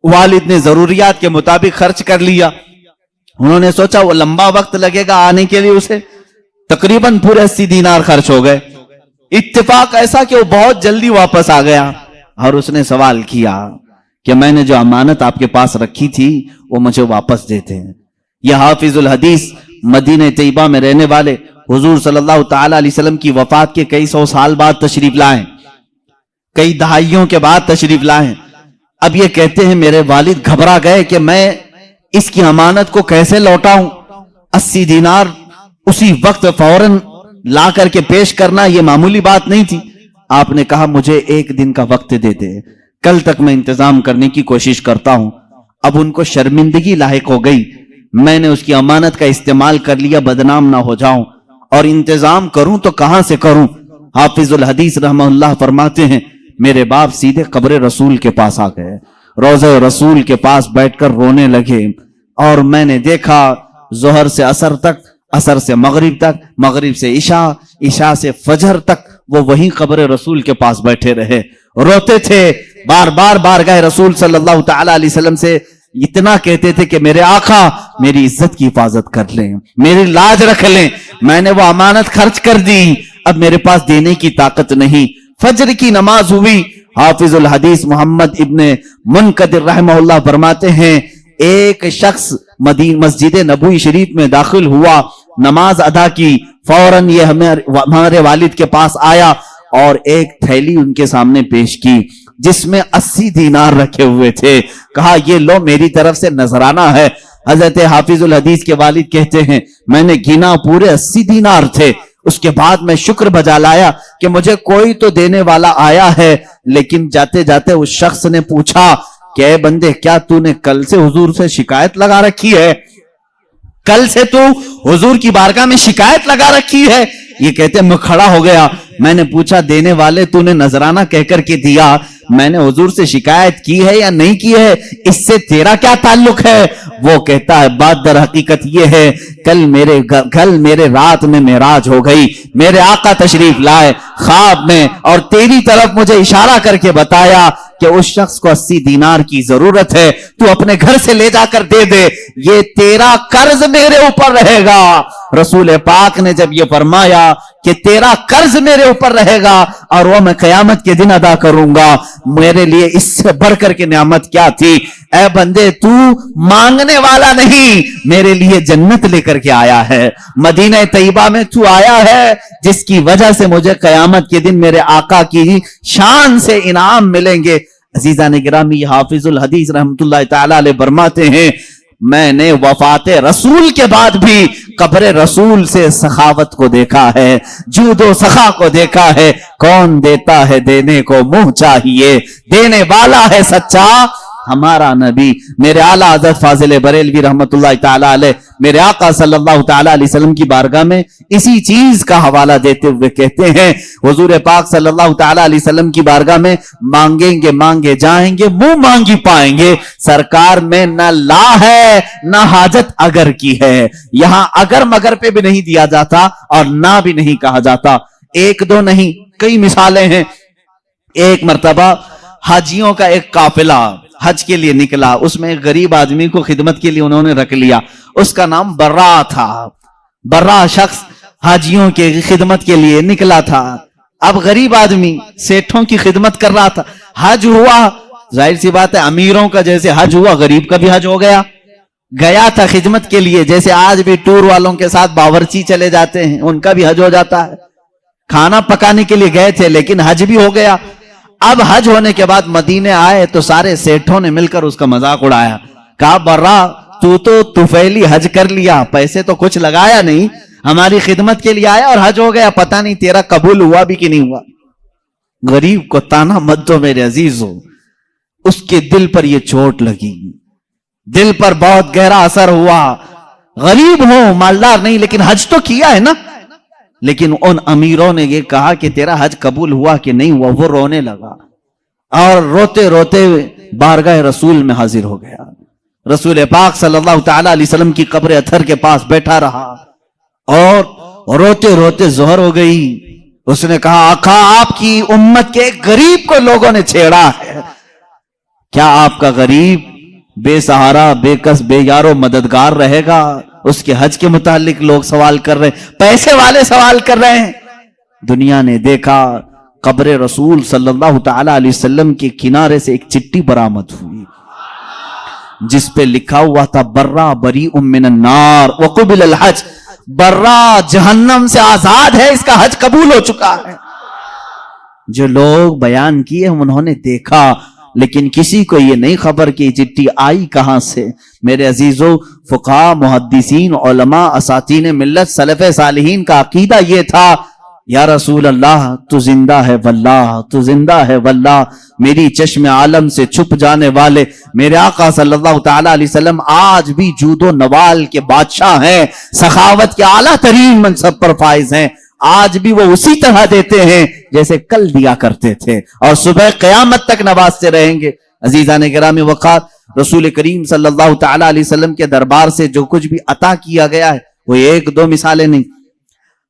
والد نے ضروریات کے مطابق خرچ کر لیا، انہوں نے سوچا وہ لمبا وقت لگے گا آنے کے لیے، اسے تقریباً پورے 80 دینار خرچ ہو گئے۔ اتفاق ایسا کہ وہ بہت جلدی واپس آ گیا، اور اس نے سوال کیا کہ میں نے جو امانت آپ کے پاس رکھی تھی وہ مجھے واپس دیتے ہیں۔ یہ حافظ الحدیث مدینہ طیبہ میں رہنے والے حضور صلی اللہ تعالی علیہ وسلم کی وفات کے کئی سو سال بعد تشریف لائے، کئی دہائیوں کے بعد تشریف لائے، اب یہ کہتے ہیں میرے والد گھبرا گئے کہ میں اس کی امانت کو کیسے لوٹاؤں. 80 دینار اسی وقت فوراً لا کر کے پیش کرنا یہ معمولی بات نہیں تھی. آپ نے کہا مجھے 1 دن کا وقت دے دے, کل تک میں انتظام کرنے کی کوشش کرتا ہوں. اب ان کو شرمندگی لاحق ہو گئی, میں نے اس کی امانت کا استعمال کر لیا, بدنام نہ ہو جاؤں, اور انتظام کروں تو کہاں سے کروں. حافظ الحدیث رحمہ اللہ فرماتے ہیں میرے باپ سیدھے قبر رسول کے پاس آ گئے, روضہ رسول کے پاس بیٹھ کر رونے لگے, اور میں نے دیکھا ظہر سے عصر تک, عصر سے مغرب تک, مغرب سے عشاء, عشاء سے فجر تک وہ وہیں قبر رسول کے پاس بیٹھے رہے, روتے تھے. بار بار بارگاہ رسول صلی اللہ تعالی علیہ وسلم سے اتنا کہتے تھے کہ میرے آقا میری عزت کی حفاظت کر لیں, میری لاج رکھ لیں, میں نے وہ امانت خرچ کر دی, اب میرے پاس دینے کی طاقت نہیں. فجر کی نماز ہوئی. حافظ الحدیث محمد ابن منقدر رحمہ اللہ فرماتے ہیں ایک شخص مسجد نبوی شریف میں داخل ہوا, نماز ادا کی, فوراً یہ ہمارے والد کے پاس آیا اور ایک تھیلی ان کے سامنے پیش کی جس میں 80 دینار رکھے ہوئے تھے. کہا یہ لو میری طرف سے نذرانہ ہے. حضرت حافظ الحدیث کے والد کہتے ہیں میں نے گنا پورے 80 دینار تھے. اس کے بعد میں شکر بجا لایا کہ مجھے کوئی تو دینے والا آیا ہے, لیکن جاتے جاتے اس شخص نے پوچھا کہ اے بندے کیا تو نے کل سے حضور سے شکایت لگا رکھی ہے, کل سے تو حضور کی بارگاہ میں شکایت لگا رکھی ہے. یہ کہتے میں کھڑا ہو گیا, میں نے پوچھا دینے والے تو نے نذرانہ کہہ کر کے دیا, میں نے حضور سے شکایت کی ہے یا نہیں کی ہے, اس سے تیرا کیا تعلق ہے؟ وہ کہتا ہے بات در حقیقت یہ ہے کل میرے رات میں معراج ہو گئی, میرے آقا تشریف لائے خواب میں اور تیری طرف مجھے اشارہ کر کے بتایا کہ اس شخص کو 80 دینار کی ضرورت ہے, تو اپنے گھر سے لے جا کر دے دے, یہ تیرا قرض میرے اوپر رہے گا. رسول پاک نے جب یہ فرمایا کہ تیرا قرض میرے اوپر رہے گا اور وہ میں قیامت کے دن ادا کروں گا, میرے لیے اس سے بڑھ کر کے نعمت کیا تھی. اے بندے تو مانگنے والا نہیں, میرے لیے جنت لے کر کے آیا ہے, مدینہ طیبہ میں تو آیا ہے جس کی وجہ سے مجھے قیامت کے دن میرے آقا کی شان سے انعام ملیں گے. عزیزان گرامی, حافظ الحدیث رحمت اللہ تعالی علیہ فرماتے ہیں میں نے وفات رسول کے بعد بھی قبر رسول سے سخاوت کو دیکھا ہے, جود و سخا کو دیکھا ہے. کون دیتا ہے دینے کو منہ چاہیے, دینے والا ہے سچا ہمارا نبی. میرے اعلیٰ حضرت فاضل بریلوی رحمت اللہ تعالی علیہ میرے آقا صلی اللہ تعالی علیہ وسلم کی بارگاہ میں اسی چیز کا حوالہ دیتے ہوئے کہتے ہیں حضور پاک صلی اللہ تعالی علیہ وسلم کی بارگاہ میں مانگیں گے مانگے جائیں گے, منہ مانگی پائیں گے. سرکار میں نہ لا ہے نہ حاجت اگر کی ہے, یہاں اگر مگر پہ بھی نہیں دیا جاتا اور نہ بھی نہیں کہا جاتا. ایک دو نہیں کئی مثالیں ہیں. ایک مرتبہ حاجیوں کا ایک قافلہ حج کے لیے نکلا, اس میں ایک غریب آدمی کو خدمت کے لیے انہوں نے رکھ لیا, اس کا نام برا تھا. برا شخص حاجیوں کے خدمت کے لیے نکلا تھا. اب غریب آدمی سیٹھوں کی خدمت کر رہا تھا, حج ہوا, ظاہر سی بات ہے امیروں کا جیسے حج ہوا غریب کا بھی حج ہو گیا. گیا تھا خدمت کے لیے, جیسے آج بھی ٹور والوں کے ساتھ باورچی چلے جاتے ہیں ان کا بھی حج ہو جاتا ہے. کھانا پکانے کے لیے گئے تھے لیکن حج بھی ہو گیا. اب حج ہونے کے بعد مدینے آئے تو سارے سیٹھوں نے مل کر اس کا مذاق اڑایا. کہا برا تو طفیلی حج کر لیا, پیسے تو کچھ لگایا نہیں, ہماری خدمت کے لیے آیا اور حج ہو گیا, پتہ نہیں تیرا قبول ہوا بھی کہ نہیں ہوا. غریب کو تانا مت دو میرے عزیزو, اس کے دل پر یہ چوٹ لگی, دل پر بہت گہرا اثر ہوا. غریب ہو مالدار نہیں لیکن حج تو کیا ہے نا. لیکن ان امیروں نے یہ کہا کہ تیرا حج قبول ہوا کہ نہیں ہوا. وہ رونے لگا اور روتے روتے بارگاہ رسول میں حاضر ہو گیا. رسول پاک صلی اللہ تعالی علیہ وسلم کی قبر اطہر کے پاس بیٹھا رہا اور روتے روتے ظہر ہو گئی. اس نے کہا آقا آپ کی امت کے غریب کو لوگوں نے چھیڑا ہے, کیا آپ کا غریب بے سہارا بے کس بے یارو مددگار رہے گا؟ اس کے حج کے متعلق لوگ سوال کر رہے ہیں, پیسے والے سوال کر رہے ہیں. دنیا نے دیکھا قبر رسول صلی اللہ تعالی علیہ وسلم کے کنارے سے ایک چٹھی برآمد ہوئی جس پہ لکھا ہوا تھا برا بریء من النار وقبل الحج, برا جہنم سے آزاد ہے, اس کا حج قبول ہو چکا ہے. جو لوگ بیان کیے انہوں نے دیکھا لیکن کسی کو یہ نہیں خبر کہ چٹھی آئی کہاں سے۔ میرے عزیزو، فقہا، محدثین، علماء، اساتین ملت، سلف صالحین کا عقیدہ یہ تھا، یا رسول اللہ تو زندہ ہے واللہ، تو زندہ ہے واللہ، میری چشم عالم سے چھپ جانے والے میرے آقا صلی اللہ تعالی علیہ وسلم آج بھی جود و نوال کے بادشاہ ہیں، سخاوت کے اعلیٰ ترین منصب پر فائز ہیں۔ آج بھی وہ اسی طرح دیتے ہیں جیسے کل دیا کرتے تھے، اور صبح قیامت تک نوازتے رہیں گے۔ عزیزان گرامی وقار، رسول کریم صلی اللہ تعالی علیہ وسلم کے دربار سے جو کچھ بھی عطا کیا گیا ہے وہ ایک دو مثالیں نہیں۔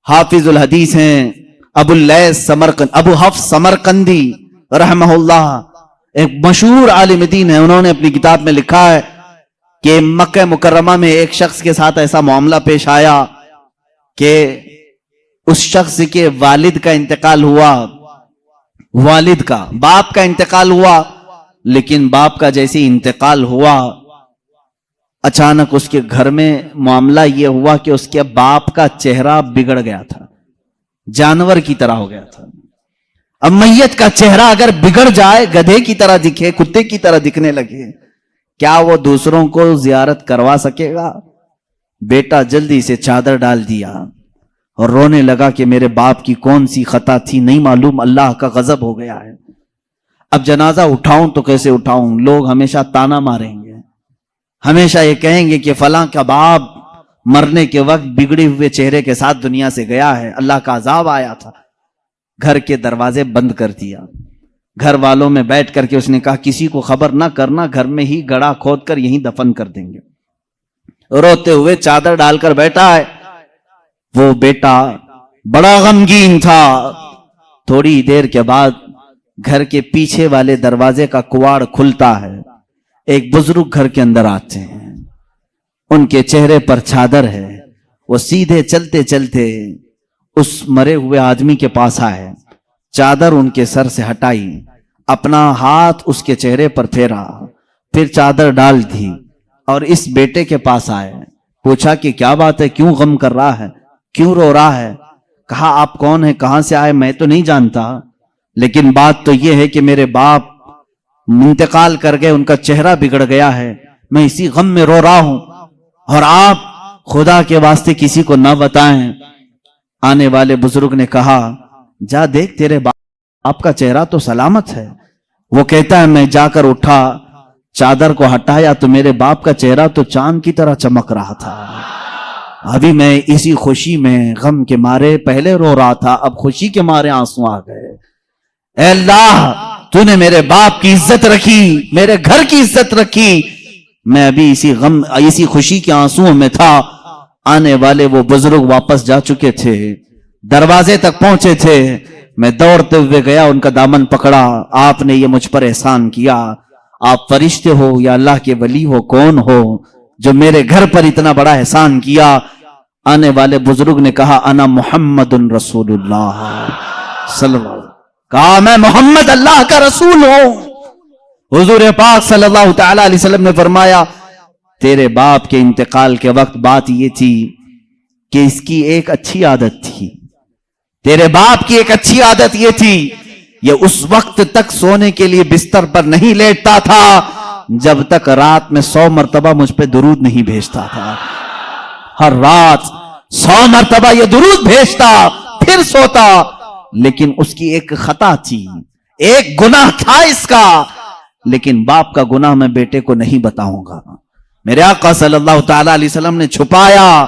حافظ الحدیث ہیں ابو حفص سمرقندی رحمہ اللہ، ایک مشہور عالم دین ہے، انہوں نے اپنی کتاب میں لکھا ہے کہ مکہ مکرمہ میں ایک شخص کے ساتھ ایسا معاملہ پیش آیا کہ اس شخص کے والد کا انتقال ہوا، والد کا، باپ کا انتقال ہوا، لیکن باپ کا جیسے انتقال ہوا اچانک اس کے گھر میں معاملہ یہ ہوا کہ اس کے باپ کا چہرہ بگڑ گیا تھا، جانور کی طرح ہو گیا تھا۔ اب میت کا چہرہ اگر بگڑ جائے، گدھے کی طرح دکھے، کتے کی طرح دکھنے لگے، کیا وہ دوسروں کو زیارت کروا سکے گا؟ بیٹا جلدی سے چادر ڈال دیا اور رونے لگا کہ میرے باپ کی کون سی خطا تھی نہیں معلوم، اللہ کا غضب ہو گیا ہے۔ اب جنازہ اٹھاؤں تو کیسے اٹھاؤں؟ لوگ ہمیشہ تانا ماریں گے، ہمیشہ یہ کہیں گے کہ فلاں کا باپ مرنے کے وقت بگڑے ہوئے چہرے کے ساتھ دنیا سے گیا ہے، اللہ کا عذاب آیا تھا۔ گھر کے دروازے بند کر دیا، گھر والوں میں بیٹھ کر کے اس نے کہا کسی کو خبر نہ کرنا، گھر میں ہی گڑھا کھود کر یہیں دفن کر دیں گے۔ روتے ہوئے چادر ڈال کر بیٹھا ہے، وہ بیٹا بڑا غمگین تھا۔ تھوڑی دیر کے بعد گھر کے پیچھے والے دروازے کا کواڑ کھلتا ہے، ایک بزرگ گھر کے اندر آتے ہیں، ان کے چہرے پر چادر ہے، وہ سیدھے چلتے چلتے اس مرے ہوئے آدمی کے پاس آئے، چادر ان کے سر سے ہٹائی، اپنا ہاتھ اس کے چہرے پر پھیرا، پھر چادر ڈال دی اور اس بیٹے کے پاس آئے، پوچھا کہ کیا بات ہے، کیوں غم کر رہا ہے، کیوں رو رہا ہے؟ کہا آپ کون ہیں، کہاں سے آئے؟ میں تو نہیں جانتا، لیکن بات تو یہ ہے کہ میرے باپ انتقال کر گئے، ان کا چہرہ بگڑ گیا ہے، میں اسی غم میں رو رہا ہوں، اور آپ خدا کے واسطے کسی کو نہ بتائیں۔ آنے والے بزرگ نے کہا جا دیکھ تیرے باپ کا چہرہ تو سلامت ہے۔ وہ کہتا ہے میں جا کر اٹھا، چادر کو ہٹایا تو میرے باپ کا چہرہ تو چاند کی طرح چمک رہا تھا۔ ابھی میں اسی خوشی میں غم کے مارے پہلے رو رہا تھا، اب خوشی کے مارے آنسو آ گئے۔ اے اللہ، تو نے میرے باپ کی عزت رکھی، میرے گھر کی عزت رکھی، میں ابھی اسی خوشی کے آنسوؤں میں تھا۔ آنے والے وہ بزرگ واپس جا چکے تھے، دروازے تک پہنچے تھے، میں دوڑتے ہوئے گیا، ان کا دامن پکڑا، آپ نے یہ مجھ پر احسان کیا، آپ فرشتے ہو یا اللہ کے ولی ہو، کون ہو جو میرے گھر پر اتنا بڑا احسان کیا؟ آنے والے بزرگ نے کہا انا محمد رسول اللہ صلی اللہ علیہ وسلم، کہا میں محمد اللہ کا رسول ہوں۔ حضور پاک صلی اللہ تعالی علیہ وسلم نے فرمایا تیرے باپ کے انتقال کے وقت بات یہ تھی کہ اس کی ایک اچھی عادت تھی، تیرے باپ کی ایک اچھی عادت یہ تھی، یہ اس وقت تک سونے کے لیے بستر پر نہیں لیٹتا تھا جب تک رات میں 100 مرتبہ مجھ پہ درود نہیں بھیجتا تھا۔ ہر رات 100 مرتبہ یہ درود بھیجتا پھر سوتا، لیکن اس کی ایک خطا تھی، ایک گناہ تھا اس کا، لیکن باپ کا گناہ میں بیٹے کو نہیں بتاؤں گا۔ میرے آقا صلی اللہ تعالی علیہ وسلم نے چھپایا،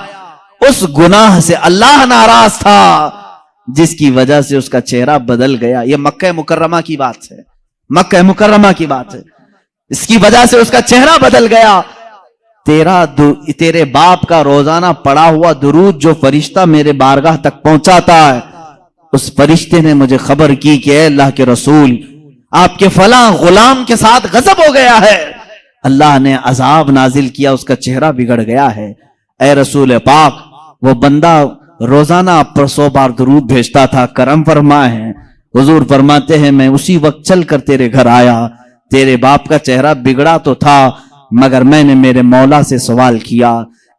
اس گناہ سے اللہ ناراض تھا جس کی وجہ سے اس کا چہرہ بدل گیا۔ یہ مکہ مکرمہ کی بات ہے، مکہ مکرمہ کی بات ہے، اس کی وجہ سے اس کا چہرہ بدل گیا۔ تیرے باپ کا روزانہ پڑھا ہوا درود جو فرشتہ میرے بارگاہ تک پہنچاتا ہے، اس فرشتے نے مجھے خبر کی کہ اے اللہ کے رسول، آپ کے فلاں غلام کے ساتھ غضب ہو گیا ہے، اللہ نے عذاب نازل کیا، اس کا چہرہ بگڑ گیا ہے۔ اے رسول پاک، وہ بندہ روزانہ آپ پر 100 بار درود بھیجتا تھا، کرم فرمائے۔ حضور فرماتے ہیں میں اسی وقت چل کر تیرے گھر آیا، تیرے باپ کا چہرہ بگڑا تو تھا، مگر میں نے میرے مولا سے سوال کیا،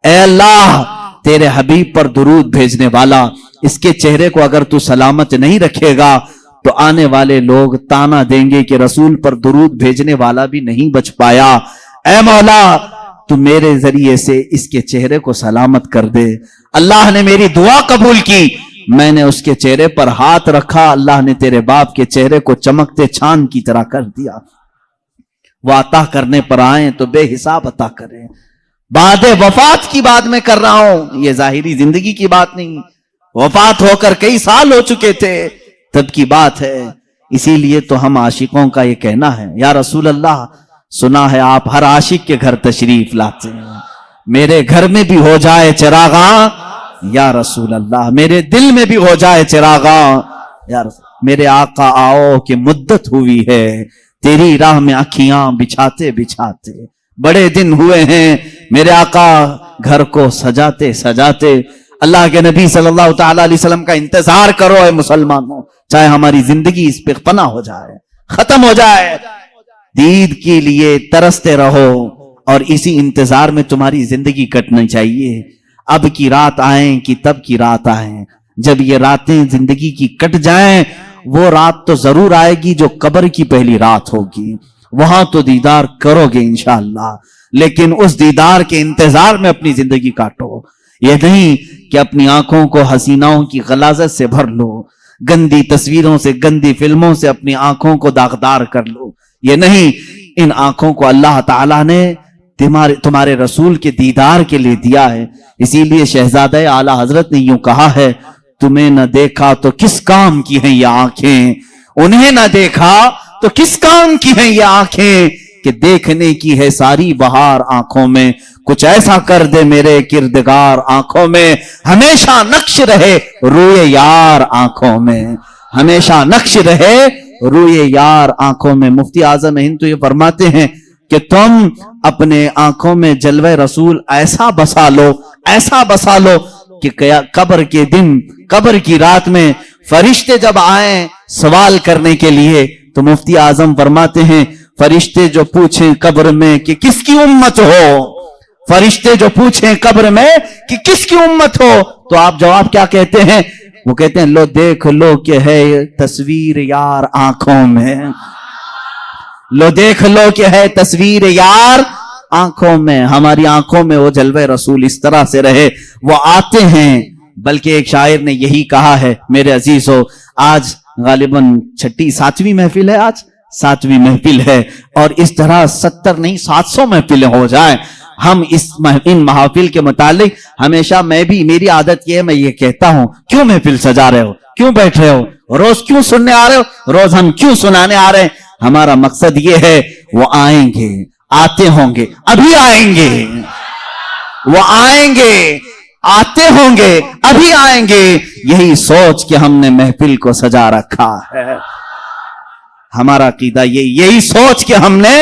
اے اللہ تیرے حبیب پر درود بھیجنے والا، اس کے چہرے کو اگر تو سلامت نہیں رکھے گا تو آنے والے لوگ تانا دیں گے کہ رسول پر درود بھیجنے والا بھی نہیں بچ پایا. اے مولا تو میرے ذریعے سے اس کے چہرے کو سلامت کر دے. اللہ نے میری دعا قبول کی, میں نے اس کے چہرے پر ہاتھ رکھا, اللہ نے تیرے باپ کے چہرے کو چمکتے چاند کی طرح کر دیا. وہ عطا کرنے پر آئیں تو بے حساب عطا کریں. بعد وفات کی بات میں کر رہا ہوں, یہ ظاہری زندگی کی بات نہیں. وفات ہو کر کئی سال ہو چکے تھے تب کی بات ہے. اسی لیے تو ہم عاشقوں کا یہ کہنا ہے, یا رسول اللہ سنا ہے آپ ہر عاشق کے گھر تشریف لاتے ہیں, میرے گھر میں بھی ہو جائے چراغاں یا رسول اللہ, میرے دل میں بھی ہو جائے چراغاں یا رسول. میرے آقا آؤ کہ مدت ہوئی ہے تیری راہ میں اکھیاں بچھاتے بچھاتے, بڑے دن ہوئے ہیں میرے آقا گھر کو سجاتے سجاتے. اللہ کے نبی صلی اللہ تعالی علیہ وسلم کا انتظار کرو اے مسلمانوں, چاہے ہماری زندگی اس پہ فنا ہو جائے, ختم ہو جائے. دید کے لیے ترستے رہو اور اسی انتظار میں تمہاری زندگی کٹنی چاہیے. اب کی رات آئیں کہ تب کی رات آئیں, جب یہ راتیں زندگی کی کٹ جائیں وہ رات تو ضرور آئے گی جو قبر کی پہلی رات ہوگی, وہاں تو دیدار کرو گے انشاءاللہ, لیکن اس دیدار کے انتظار میں اپنی زندگی کاٹو. یہ نہیں کہ اپنی آنکھوں کو حسیناؤں کی غلاظت سے بھر لو, گندی تصویروں سے گندی فلموں سے اپنی آنکھوں کو داغدار کر لو. یہ نہیں, ان آنکھوں کو اللہ تعالیٰ نے تمہارے رسول کے دیدار کے لیے دیا ہے. اسی لیے شہزادہ اعلیٰ حضرت نے یوں کہا ہے, تمہیں نہ دیکھا تو کس کام کی ہیں یہ آنکھیں, انہیں نہ دیکھا تو کس کام کی ہیں یہ آنکھیں, کہ دیکھنے کی ہے ساری بہار آنکھوں میں, کچھ ایسا کر دے میرے کردگار آنکھوں میں, ہمیشہ نقش رہے روئے یار آنکھوں میں, ہمیشہ نقش رہے روئے یار آنکھوں میں. مفتی اعظم ہند تو یہ فرماتے ہیں کہ تم اپنے آنکھوں میں جلوہ رسول ایسا بسا لو, ایسا بسا لو کہ قبر کے دن, قبر کی رات میں فرشتے جب آئیں سوال کرنے کے لیے تو مفتی اعظم فرماتے ہیں فرشتے جو پوچھیں قبر میں کہ کس کی امت ہو, فرشتے جو پوچھیں قبر میں کہ کس کی امت ہو, تو آپ جواب کیا کہتے ہیں؟ وہ کہتے ہیں لو دیکھ لو کہ ہے تصویر یار آنکھوں میں, لو دیکھ لو کہ ہے تصویر یار آنکھوں میں. ہماری آنکھوں میں وہ جلوہ رسول اس طرح سے رہے, وہ آتے ہیں. بلکہ ایک شاعر نے یہی کہا ہے میرے عزیزو, آج غالباً 7ویں محفل ہے, آج 7ویں محفل ہے, اور اس طرح 70 نہیں 700 محفلیں ہو جائیں. ہم ان محافل کے متعلق ہمیشہ, میں بھی میری عادت یہ ہے, میں یہ کہتا ہوں کیوں محفل سجا رہے ہو, کیوں بیٹھ رہے ہو, روز کیوں سننے آ رہے ہو, روز ہم کیوں سنانے آ رہے ہیں. ہمارا مقصد یہ ہے وہ آئیں گے, آتے ہوں گے, ابھی آئیں گے, وہ آئیں گے, آتے ہوں گے, ابھی آئیں گے. یہی سوچ کے ہم نے محفل کو سجا رکھا ہے. ہمارا عقیدہ یہی سوچ کے ہم نے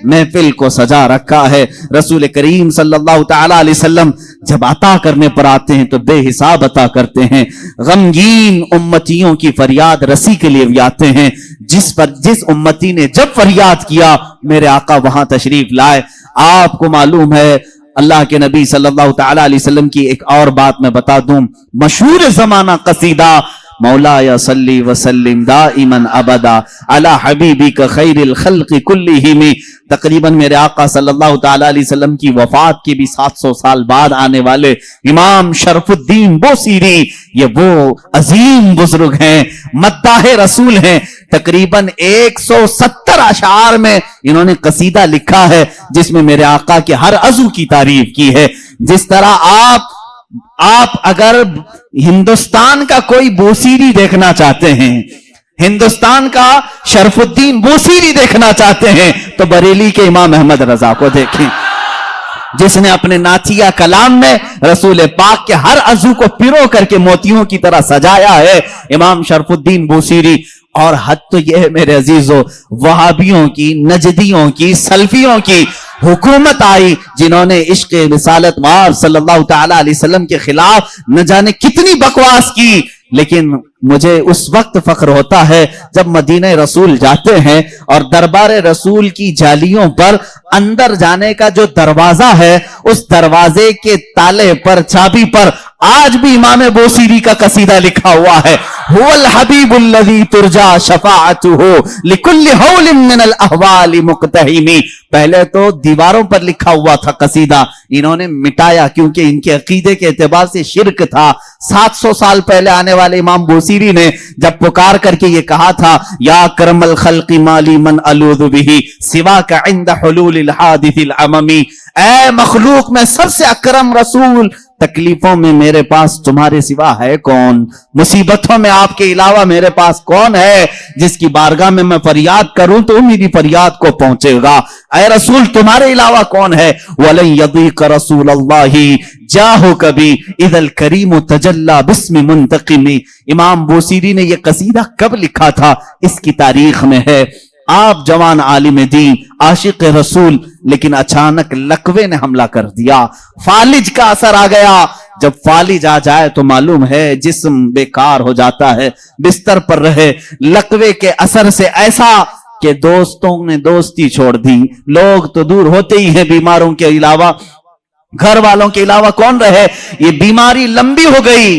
محفل کو سجا رکھا ہے. رسول کریم صلی اللہ تعالی علیہ وسلم جب عطا کرنے پر آتے ہیں تو بے حساب عطا کرتے ہیں. غمگین امتیوں کی فریاد رسی کے لیے بھی آتے ہیں. جس امتی نے جب فریاد کیا میرے آقا وہاں تشریف لائے. آپ کو معلوم ہے اللہ کے نبی صلی اللہ تعالی علیہ وسلم کی ایک اور بات میں بتا دوں, مشہور زمانہ قصیدہ مولا یا صلی وسلم دائما ابدا علی حبیبک خیر الخلق کلہم. تقریباً میرے آقا صلی اللہ تعالی علیہ وسلم کی وفات کے بھی 700 سال بعد آنے والے امام شرف الدین بوسیری, یہ وہ عظیم بزرگ ہیں, مداح رسول ہیں. تقریباً 170 اشعار میں انہوں نے قصیدہ لکھا ہے جس میں میرے آقا کے ہر عضو کی تعریف کی ہے. جس طرح آپ اگر ہندوستان کا کوئی بوسیری دیکھنا چاہتے ہیں, ہندوستان کا شرف الدین بوسیری دیکھنا چاہتے ہیں, تو بریلی کے امام احمد رضا کو دیکھیں, جس نے اپنے نعتیہ کلام میں رسول پاک کے ہر عضو کو پیرو کر کے موتیوں کی طرح سجایا ہے, امام شرف الدین بوسیری. اور حد تو یہ ہے میرے عزیزو, وہابیوں کی, نجدیوں کی, سلفیوں کی حکومت آئی جنہوں نے عشق رسالت مآب صلی اللہ تعالی علیہ وسلم کے خلاف نہ جانے کتنی بکواس کی. لیکن مجھے اس وقت فخر ہوتا ہے جب مدینہ رسول جاتے ہیں اور دربار رسول کی جالیوں پر اندر جانے کا جو دروازہ ہے, اس دروازے کے تالے پر, چابی پر آج بھی امام بوصیری کا قصیدہ لکھا ہوا ہے، هو الحبیب الذی ترجا شفاعتہ لکل حول من الاحوال مقتحم۔ پہلے تو دیواروں پر لکھا ہوا تھا قصیدہ، انہوں نے مٹایا کیونکہ ان کے عقیدے کے اعتبار سے شرک تھا۔ 700 سال پہلے آنے والے امام بوصیری نے جب پکار کر کے یہ کہا تھا، یا کرم الخلق مالی من الوذ به سواک عند حلول الحادث العممی، اے مخلوق میں سب سے اکرم رسول، تکلیفوں میں میرے پاس تمہارے سوا ہے کون؟ مصیبتوں میں آپ کے علاوہ میرے پاس کون ہے جس کی بارگاہ میں میں فریاد کروں تو میری فریاد کو پہنچے گا؟ اے رسول تمہارے علاوہ کون ہے؟ وَلَن يَضِيقَ رَسُولَ اللَّهِ جَاهُ كَبِي اِذَا الْكَرِيمُ تَجَلَّى بِاسْمِ مُنْتَقِمِ۔ امام بوصیری نے یہ قصیدہ کب لکھا تھا؟ اس کی تاریخ میں ہے۔ آپ جوان عالم دین، عاشق رسول، لیکن اچانک لقوے نے حملہ کر دیا، فالج کا اثر آ گیا۔ جب فالج آ جائے تو معلوم ہے جسم بیکار ہو جاتا ہے، بستر پر رہے۔ لقوے کے اثر سے ایسا کہ دوستوں نے دوستی چھوڑ دی، لوگ تو دور ہوتے ہی ہیں، بیماروں کے علاوہ گھر والوں کے علاوہ کون رہے؟ یہ بیماری لمبی ہو گئی،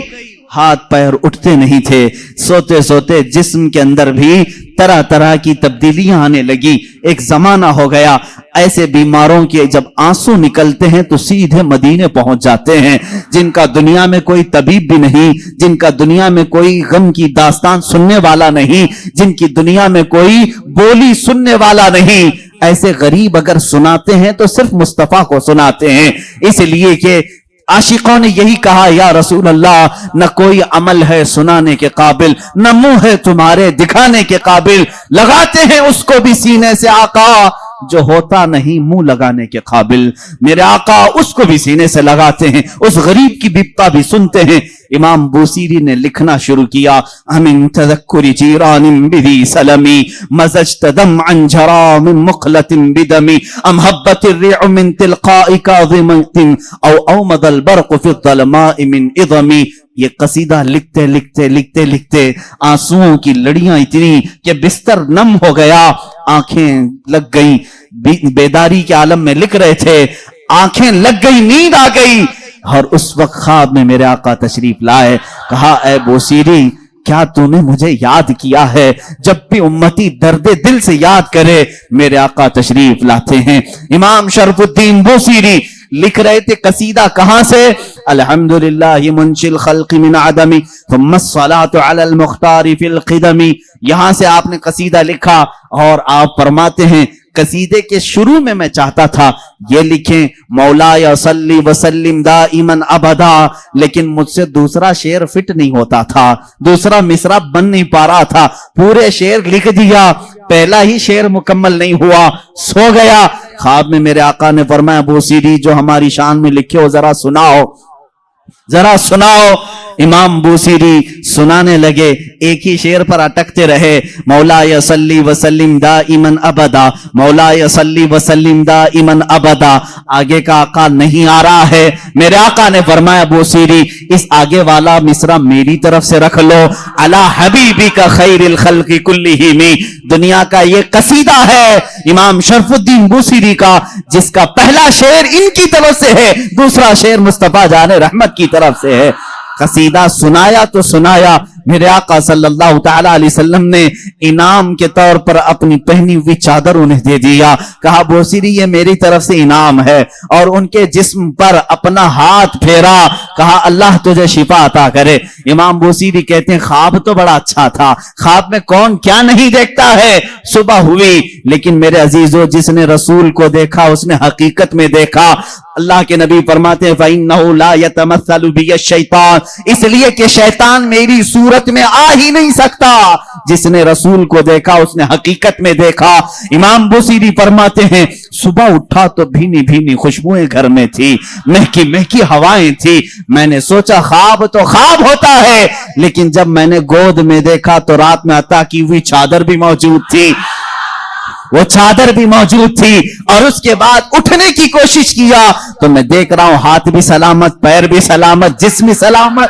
ہاتھ پیر اٹھتے نہیں تھے، سوتے سوتے جسم کے اندر بھی طرح طرح کی تبدیلیاں آنے لگی۔ ایک زمانہ ہو گیا ایسے بیماروں کے جب آنسو نکلتے ہیں تو سیدھے مدینے پہنچ جاتے ہیں، جن کا دنیا میں کوئی طبیب بھی نہیں، جن کا دنیا میں کوئی غم کی داستان سننے والا نہیں، جن کی دنیا میں کوئی بولی سننے والا نہیں، ایسے غریب اگر سناتے ہیں تو صرف مصطفیٰ کو سناتے ہیں۔ اس لیے کہ عاشقوں نے یہی کہا، یا رسول اللہ نہ کوئی عمل ہے سنانے کے قابل، نہ منہ ہے تمہارے دکھانے کے قابل، لگاتے ہیں اس کو بھی سینے سے آقا جو ہوتا نہیں منہ لگانے کے قابل۔ میرے آقا اس کو بھی سینے سے لگاتے ہیں، اس غریب کی بپتا بھی سنتے ہیں۔ امام بوصیری نے لکھنا شروع کیا، امن تذکر جیران بذی سلمی مزجت دمعا جرا من مقلت بدمی ام حبت الرع من تلقاء کاظمت او اومد البرق فی الظلماء من اظمی۔ یہ قصیدہ لکھتے لکھتے لکھتے لکھتے آنسوؤں کی لڑیاں اتنی کہ بستر نم ہو گیا، آنکھیں لگ گئی، بیداری کے عالم میں لکھ رہے تھے، آنکھیں لگ گئی، نیند آ گئی۔ اور اس وقت خواب میں میرے آقا تشریف لائے، کہا اے بوصیری کیا تو نے مجھے یاد کیا ہے؟ جب بھی امتی درد دل سے یاد کرے میرے آقا تشریف لاتے ہیں۔ امام شرف الدین بوصیری لکھ رہے تھے قصیدہ کہاں سے؟ الحمدللہ منشی الخلق من عدم ثم الصلاة علی المختار فی القدم۔ یہاں سے آپ نے قصیدہ لکھا اور آپ فرماتے ہیں قصیدے کے شروع میں چاہتا تھا یہ لکھیں مولاي صلی وسلم دائما ابدا، لیکن مجھ سے دوسرا شعر فٹ نہیں ہوتا تھا، دوسرا مصرع بن نہیں پا رہا تھا، پورے شعر لکھ دیا، پہلا ہی شعر مکمل نہیں ہوا، سو گیا۔ خواب میں میرے آقا نے فرمایا بوصیری جو ہماری شان میں لکھے ہو ذرا سناؤ، ذرا سناؤ۔ امام بوصیری سنانے لگے، ایک ہی شعر پر اٹکتے رہے، مولاي صلی وسلم دائما ابدا، مولاي صلی وسلم دائما ابدا۔ آگے کا آقا نہیں آ رہا ہے، میرے آقا نے فرمایا بوصیری اس آگے والا مصرع میری طرف سے رکھ لو، علی حبیبک خیر الخلق کلہم۔ دنیا کا یہ قصیدہ ہے امام شرف الدین بوصیری کا، جس کا پہلا شعر ان کی طرف سے ہے، دوسرا شعر مصطفیٰ جان رحمت کی طرف سے ہے۔ قصیدہ سنایا تو سنایا، میرے آقا صلی اللہ تعالی علیہ وسلم نے انعام کے طور پر اپنی پہنی ہوئی چادر انہیں دے دیا، کہا بوصیری یہ میری طرف سے انعام ہے، اور ان کے جسم پر اپنا ہاتھ پھیرا، کہا اللہ تجھے شفا عطا کرے۔ امام بوصیری کہتے ہیں خواب تو بڑا اچھا تھا، خواب میں کون کیا نہیں دیکھتا ہے۔ صبح ہوئی لیکن میرے عزیزو جس نے رسول کو دیکھا اس نے حقیقت میں دیکھا۔ اللہ کے نبی فرماتے ہیں فَإِنَّهُ لَا يَتَمَثَّلُ بِيَ الشَّيْطَانِ، اس لیے کہ شیطان میری صورت میں آ ہی نہیں سکتا۔ جس نے رسول کو دیکھا اس نے حقیقت میں دیکھا۔ امام بوصیری فرماتے ہیں صبح اٹھا تو بھینی بھینی خوشبوئیں گھر میں تھی، مہکی مہکی ہوائیں تھی، میں نے سوچا خواب تو خواب ہوتا ہے، لیکن جب میں نے گود میں دیکھا تو رات میں عطا کی ہوئی چادر بھی موجود تھی، وہ چادر بھی موجود تھی، اور اس کے بعد اٹھنے کی کوشش کیا تو میں دیکھ رہا ہوں ہاتھ بھی سلامت، پیر بھی سلامت، جسم بھی سلامت۔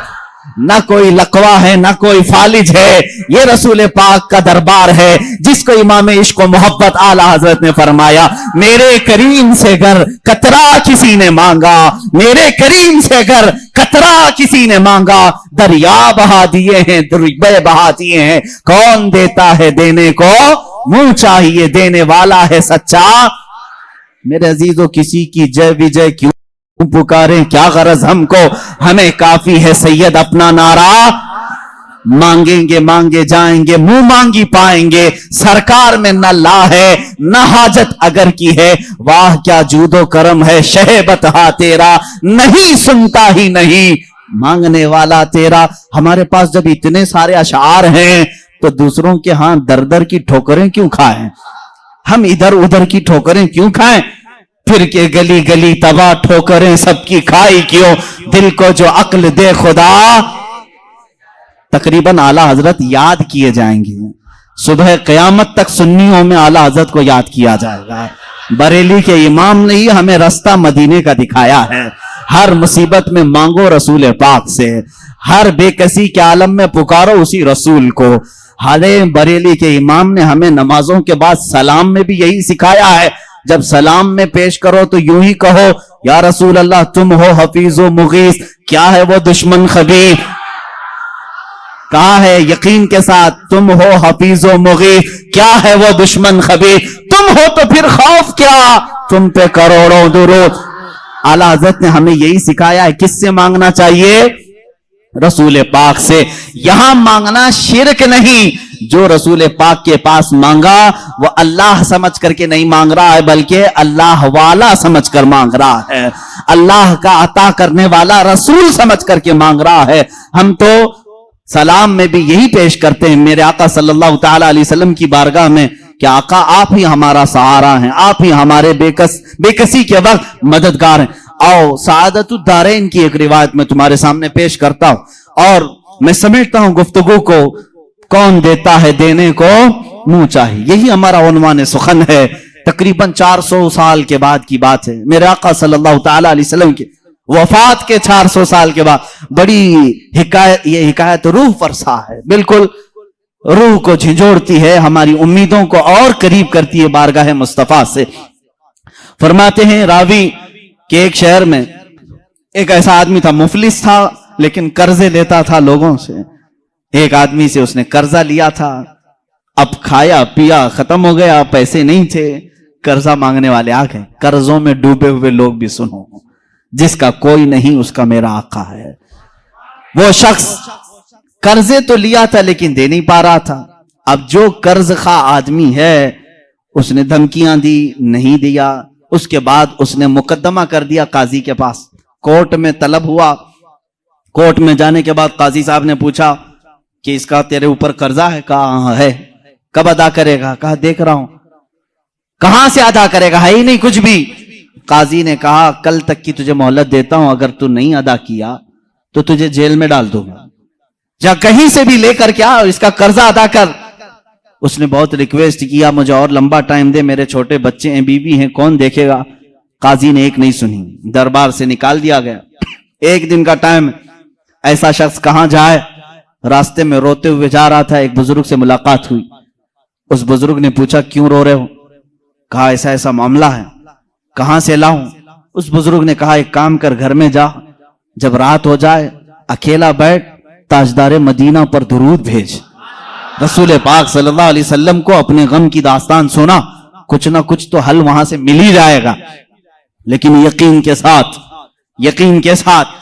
نہ کوئی لقوا ہے نہ کوئی فالج ہے، یہ رسول پاک کا دربار ہے جس کو امام عشق و محبت اعلی حضرت نے فرمایا میرے کریم سے گر قطرہ کسی نے مانگا، میرے کریم سے گر قطرہ کسی نے مانگا، دریا بہا دیے ہیں دریا بہا دیے ہیں، کون دیتا ہے دینے کو منہ چاہیے، دینے والا ہے سچا۔ میرے عزیزو کسی کی جے وجے کیوں پکاریں، کیا غرض ہم کو، ہمیں کافی ہے سید اپنا نعرہ، مانگیں گے مانگے جائیں گے، منہ مانگی پائیں گے، سرکار میں نہ لا ہے نہ حاجت اگر کی ہے، واہ کیا جود و کرم ہے شہ بتہا تیرا، نہیں سنتا ہی نہیں مانگنے والا تیرا۔ ہمارے پاس جب اتنے سارے اشعار ہیں تو دوسروں کے ہاں در در کی ٹھوکریں کیوں کھائیں، ہم ادھر ادھر کی ٹھوکریں کیوں کھائیں، پھر کے گلی گلی تباہ ٹھوکریں سب کی کھائی کیوں، دل کو جو عقل دے خدا۔ تقریباً اعلی حضرت یاد کیے جائیں گے، صبح قیامت تک سنیوں میں اعلی حضرت کو یاد کیا جائے گا۔ بریلی کے امام نے ہی ہمیں راستہ مدینے کا دکھایا ہے، ہر مصیبت میں مانگو رسول پاک سے، ہر بے کسی کے عالم میں پکارو اسی رسول کو۔ حالے بریلی کے امام نے ہمیں نمازوں کے بعد سلام میں بھی یہی سکھایا ہے، جب سلام میں پیش کرو تو یوں ہی کہو یا رسول اللہ تم ہو حفیظ و مغیث، کیا ہے وہ دشمن خبیر، کہا ہے یقین کے ساتھ تم ہو حفیظ و مغیث، کیا ہے وہ دشمن خبیر، تم ہو تو پھر خوف کیا، تم پہ کروڑوں درود۔ اعلی حضرت نے ہمیں یہی سکھایا ہے، کس سے مانگنا چاہیے، رسول پاک سے۔ یہاں مانگنا شرک نہیں، جو رسول پاک کے پاس مانگا وہ اللہ سمجھ کر کے نہیں مانگ رہا ہے بلکہ اللہ والا سمجھ کر مانگ رہا ہے، اللہ کا عطا کرنے والا رسول سمجھ کر کے مانگ رہا ہے۔ ہم تو سلام میں بھی یہی پیش کرتے ہیں میرے آقا صلی اللہ تعالی علیہ وسلم کی بارگاہ میں کہ آقا آپ ہی ہمارا سہارا ہیں، آپ ہی ہمارے بے کسی کے وقت مددگار ہیں۔ آؤ سعادت الدارین کی ایک روایت میں تمہارے سامنے پیش کرتا ہوں اور میں سمیٹتا ہوں گفتگو کو، کون دیتا ہے دینے کو منہ چاہیے، یہی ہمارا عنوان سخن ہے۔ تقریباً 400 سال کے بعد کی بات ہے، میرے آقا صلی اللہ تعالی علیہ وسلم کی وفات کے 400 سال کے بعد بڑی حکایت، یہ حکایت روح فرسا ہے، بالکل روح کو جھنجھوڑتی ہے، ہماری امیدوں کو اور قریب کرتی ہے بارگاہ مصطفیٰ سے۔ فرماتے ہیں راوی کہ ایک شہر میں ایک ایسا آدمی تھا، مفلس تھا لیکن قرضے لیتا تھا لوگوں سے۔ ایک آدمی سے اس نے قرضہ لیا تھا، اب کھایا پیا ختم ہو گیا، پیسے نہیں تھے، قرضہ مانگنے والے آ گئے۔ قرضوں میں ڈوبے ہوئے لوگ بھی سنو، جس کا کوئی نہیں اس کا میرا آقا ہے۔ وہ شخص قرضے تو لیا تھا لیکن دے نہیں پا رہا تھا۔ اب جو قرض خواہ آدمی ہے اس نے دھمکیاں دی، نہیں دیا، اس کے بعد اس نے مقدمہ کر دیا قاضی کے پاس، کورٹ میں طلب ہوا۔ کورٹ میں جانے کے بعد قاضی صاحب نے پوچھا کہ اس کا تیرے اوپر قرضہ ہے؟ کہا ہاں ہے۔ کب ادا کرے گا؟ کہا دیکھ رہا ہوں۔ کہاں سے ادا کرے گا؟ ہے ہی نہیں کچھ بھی۔ قاضی نے کہا کل تک کی تجھے مہلت دیتا ہوں، اگر تو نہیں ادا کیا تو تجھے جیل میں ڈال دوں گا، جا کہیں سے بھی لے کر کیا اور اس کا قرضہ ادا کر۔ اس نے بہت ریکویسٹ کیا مجھے اور لمبا ٹائم دے، میرے چھوٹے بچے ہیں، بیوی ہیں، کون دیکھے گا؟ قاضی نے ایک نہیں سنی، دربار سے نکال دیا گیا۔ ایک دن کا ٹائم، ایسا شخص کہاں جائے، راستے میں روتے ہوئے جا رہا تھا، ایک بزرگ سے ملاقات ہوئی۔ اس بزرگ نے پوچھا کیوں رو رہے ہو؟ کہا ایسا ایسا معاملہ ہے۔ کہاں سے لاؤں؟ اس بزرگ نے کہا ایک کام کر، گھر میں جا، جب رات ہو جائے اکیلا بیٹھ، تاجدار مدینہ پر درود بھیج۔ رسول پاک صلی اللہ علیہ وسلم کو اپنے غم کی داستان سنا، کچھ نہ کچھ تو حل وہاں سے مل ہی جائے گا۔ لیکن یقین کے ساتھ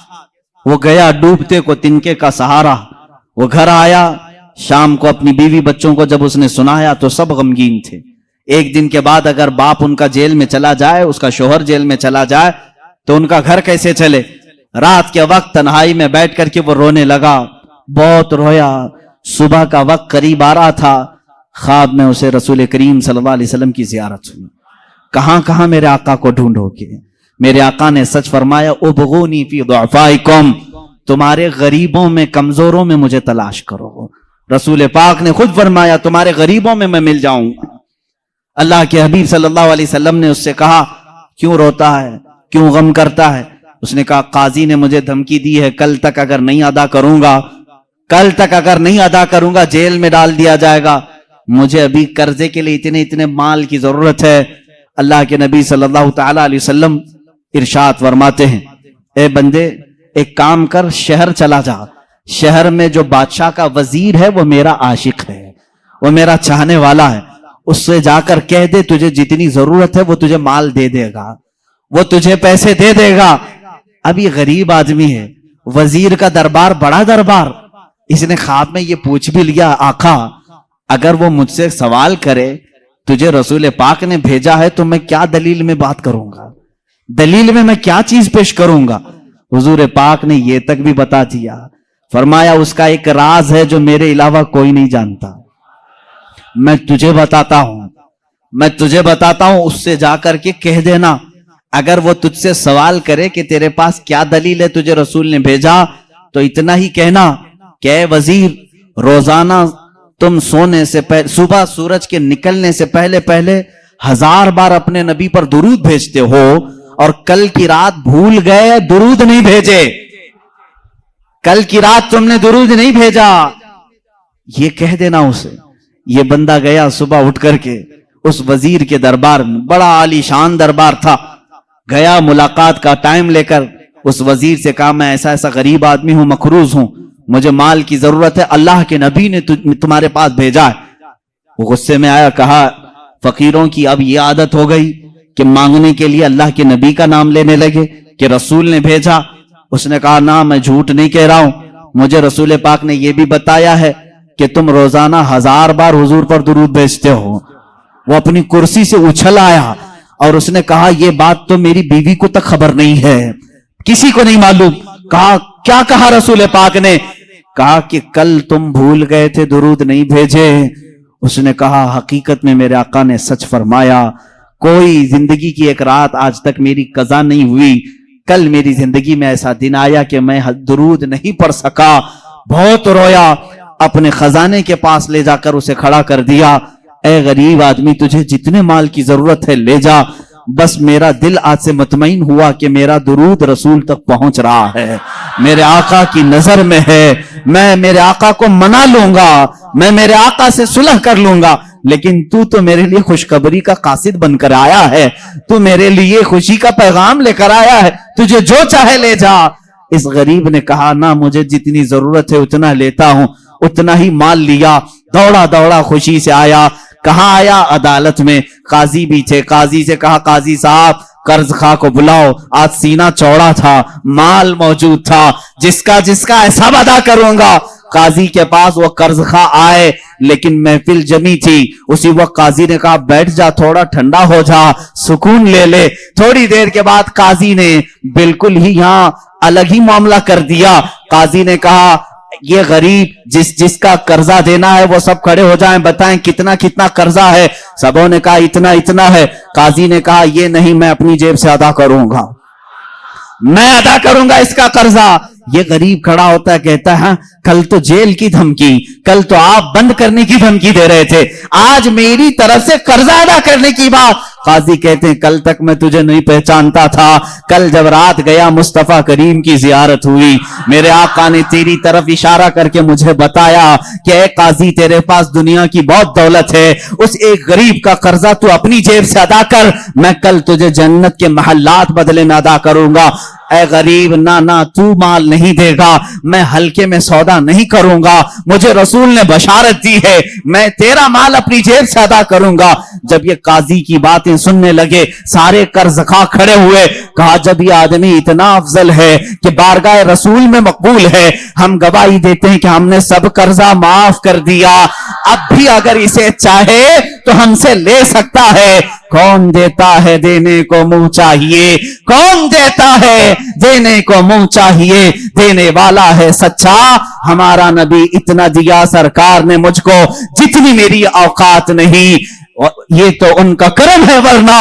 وہ گیا، ڈوبتے کو تنکے کا سہارا۔ وہ گھر آیا، شام کو اپنی بیوی بچوں کو جب اس نے سنایا تو سب غمگین تھے۔ ایک دن کے بعد اگر باپ ان کا جیل میں چلا جائے، اس کا شوہر جیل میں چلا جائے تو ان کا گھر کیسے چلے؟ رات کے وقت تنہائی میں بیٹھ کر کے وہ رونے لگا، بہت رویا۔ صبح کا وقت قریب آ رہا تھا، خواب میں اسے رسول کریم صلی اللہ علیہ وسلم کی زیارت ہوئی۔ کہاں کہاں میرے آقا کو ڈھونڈو گے؟ میرے آقا نے سچ فرمایا، ابغونی فی ضعفائکم، تمہارے غریبوں میں، کمزوروں میں مجھے تلاش کرو۔ رسول پاک نے خود فرمایا تمہارے غریبوں میں میں مل جاؤں گا۔ اللہ کے حبیب صلی اللہ علیہ وسلم نے اس سے کہا کیوں روتا ہے، کیوں غم کرتا ہے؟ اس نے کہا قاضی نے مجھے دھمکی دی ہے کل تک اگر نہیں ادا کروں گا جیل میں ڈال دیا جائے گا، مجھے ابھی قرضے کے لیے اتنے مال کی ضرورت ہے۔ اللہ کے نبی صلی اللہ تعالی علیہ وسلم ارشاد فرماتے ہیں اے بندے ایک کام کر، شہر چلا جا، شہر میں جو بادشاہ کا وزیر ہے وہ میرا عاشق ہے، وہ میرا چاہنے والا ہے، اس سے جا کر کہہ دے تجھے جتنی ضرورت ہے وہ تجھے مال دے دے گا، وہ تجھے پیسے دے دے گا۔ اب یہ غریب آدمی ہے، وزیر کا دربار بڑا دربار، اس نے خواب میں یہ پوچھ بھی لیا آقا اگر وہ مجھ سے سوال کرے تجھے رسول پاک نے بھیجا ہے تو میں کیا دلیل میں بات کروں گا، دلیل میں کیا چیز پیش کروں گا؟ حضور پاک نے یہ تک بھی بتا دیا، فرمایا اس کا ایک راز ہے جو میرے علاوہ کوئی نہیں جانتا، میں تجھے بتاتا ہوں، اس سے جا کر کے کہہ دینا اگر وہ تجھ سے سوال کرے کہ تیرے پاس کیا دلیل ہے تجھے رسول نے بھیجا تو اتنا ہی کہنا کہ اے وزیر روزانہ تم سونے سے پہلے، صبح سورج کے نکلنے سے پہلے 1000 بار اپنے نبی پر درود بھیجتے ہو اور کل کی رات بھول گئے درود نہیں بھیجے، کل کی رات تم نے درود نہیں بھیجا، یہ کہہ دینا اسے۔ یہ بندہ گیا صبح اٹھ کر کے اس وزیر کے دربار میں، بڑا عالی شان دربار تھا، گیا ملاقات کا ٹائم لے کر اس وزیر سے کہا میں ایسا غریب آدمی ہوں، مقروض ہوں، مجھے مال کی ضرورت ہے، اللہ کے نبی نے تمہارے پاس بھیجا ہے۔ وہ غصے میں آیا، کہا فقیروں کی اب یہ عادت ہو گئی کہ مانگنے کے لیے اللہ کے نبی کا نام لینے لگے کہ رسول نے بھیجا۔ اس نے کہا نہ میں جھوٹ نہیں کہہ رہا ہوں، مجھے رسول پاک نے یہ بھی بتایا ہے کہ تم روزانہ 1000 بار حضور پر درود بھیجتے ہو۔ وہ اپنی کرسی سے اچھل آیا اور اس نے کہا یہ بات تو میری بیوی کو تک خبر نہیں ہے، کسی کو نہیں معلوم۔ کہا کیا کہا رسول پاک نے؟ کہا کہ کل تم بھول گئے تھے درود نہیں بھیجے۔ اس نے کہا حقیقت میں میرے آقا نے سچ فرمایا، کوئی زندگی کی ایک رات آج تک میری قضا نہیں ہوئی، کل میری زندگی میں ایسا دن آیا کہ میں درود نہیں پڑھ سکا، بہت رویا، اپنے خزانے کے پاس لے جا کر اسے کھڑا کر دیا، اے غریب آدمی تجھے جتنے مال کی ضرورت ہے لے جا، بس میرا دل آج سے مطمئن ہوا کہ میرا درود رسول تک پہنچ رہا ہے، میرے آقا کی نظر میں ہے، میں میرے آقا کو منا لوں گا، میں میرے آقا سے صلح کر لوں گا، لیکن تو میرے لیے خوشخبری کا قاصد بن کر آیا ہے، تو میرے لیے خوشی کا پیغام لے کر آیا ہے، تجھے جو چاہے لے جا۔ اس غریب نے کہا نہ مجھے جتنی ضرورت ہے اتنا لیتا ہوں، اتنا ہی مال لیا، دوڑا دوڑا خوشی سے آیا۔ کہاں آیا؟ عدالت میں، قاضی بھی تھے، قاضی سے کہا قاضی صاحب قرض خواہ کو بلاؤ، آج سینہ چوڑا تھا، مال موجود تھا، جس کا حساب ادا کروں گا۔ قاضی کے پاس وہ قرض خواہ آئے لیکن محفل جمی تھی، اسی وقت قاضی نے کہا بیٹھ جا، تھوڑا ٹھنڈا ہو جا، سکون لے لے۔ تھوڑی دیر کے بعد قاضی نے بالکل ہی یہاں الگ ہی معاملہ کر دیا۔ قاضی نے کہا یہ غریب جس کا قرضہ دینا ہے وہ سب کھڑے ہو جائیں، بتائیں کتنا قرضہ ہے۔ سبوں نے کہا اتنا ہے۔ قاضی نے کہا یہ نہیں، میں اپنی جیب سے ادا کروں گا، میں ادا کروں گا اس کا قرضہ۔ یہ غریب کھڑا ہوتا ہے، کہتا ہے کل تو جیل کی دھمکی، کل تو آپ بند کرنے کی دھمکی دے رہے تھے، آج میری طرف سے قرضہ ادا کرنے کی بات۔ قاضی کہتے ہیں کل تک میں تجھے نہیں پہچانتا تھا، کل جب رات گیا مصطفیٰ کریم کی زیارت ہوئی، میرے آقا نے تیری طرف اشارہ کر کے مجھے بتایا کہ اے قاضی تیرے پاس دنیا کی بہت دولت ہے، اس ایک غریب کا قرضہ تو اپنی جیب سے ادا کر، میں کل تجھے جنت کے محلات بدلے میں ادا کروں گا۔ اے غریب نہ تو مال نہیں دے گا، میں ہلکے میں سودا نہیں کروں گا، مجھے رسول نے بشارت دی ہے، میں تیرا مال اپنی جیب سے ادا کروں گا۔ جب یہ قاضی کی باتیں سننے لگے سارے قرض خواہ کھڑے ہوئے، کہا جب یہ آدمی اتنا افضل ہے کہ بارگاہ رسول میں مقبول ہے، ہم گواہی دیتے ہیں کہ ہم نے سب قرضہ معاف کر دیا، اب بھی اگر اسے چاہے تو ہم سے لے سکتا ہے۔ کون دیتا ہے دینے کو منہ چاہیے، کون دیتا ہے دینے کو منہ چاہیے، دینے والا ہے سچا ہمارا نبی، اتنا دیا سرکار نے مجھ کو جتنی میری اوقات نہیں، یہ تو ان کا کرم ہے ورنہ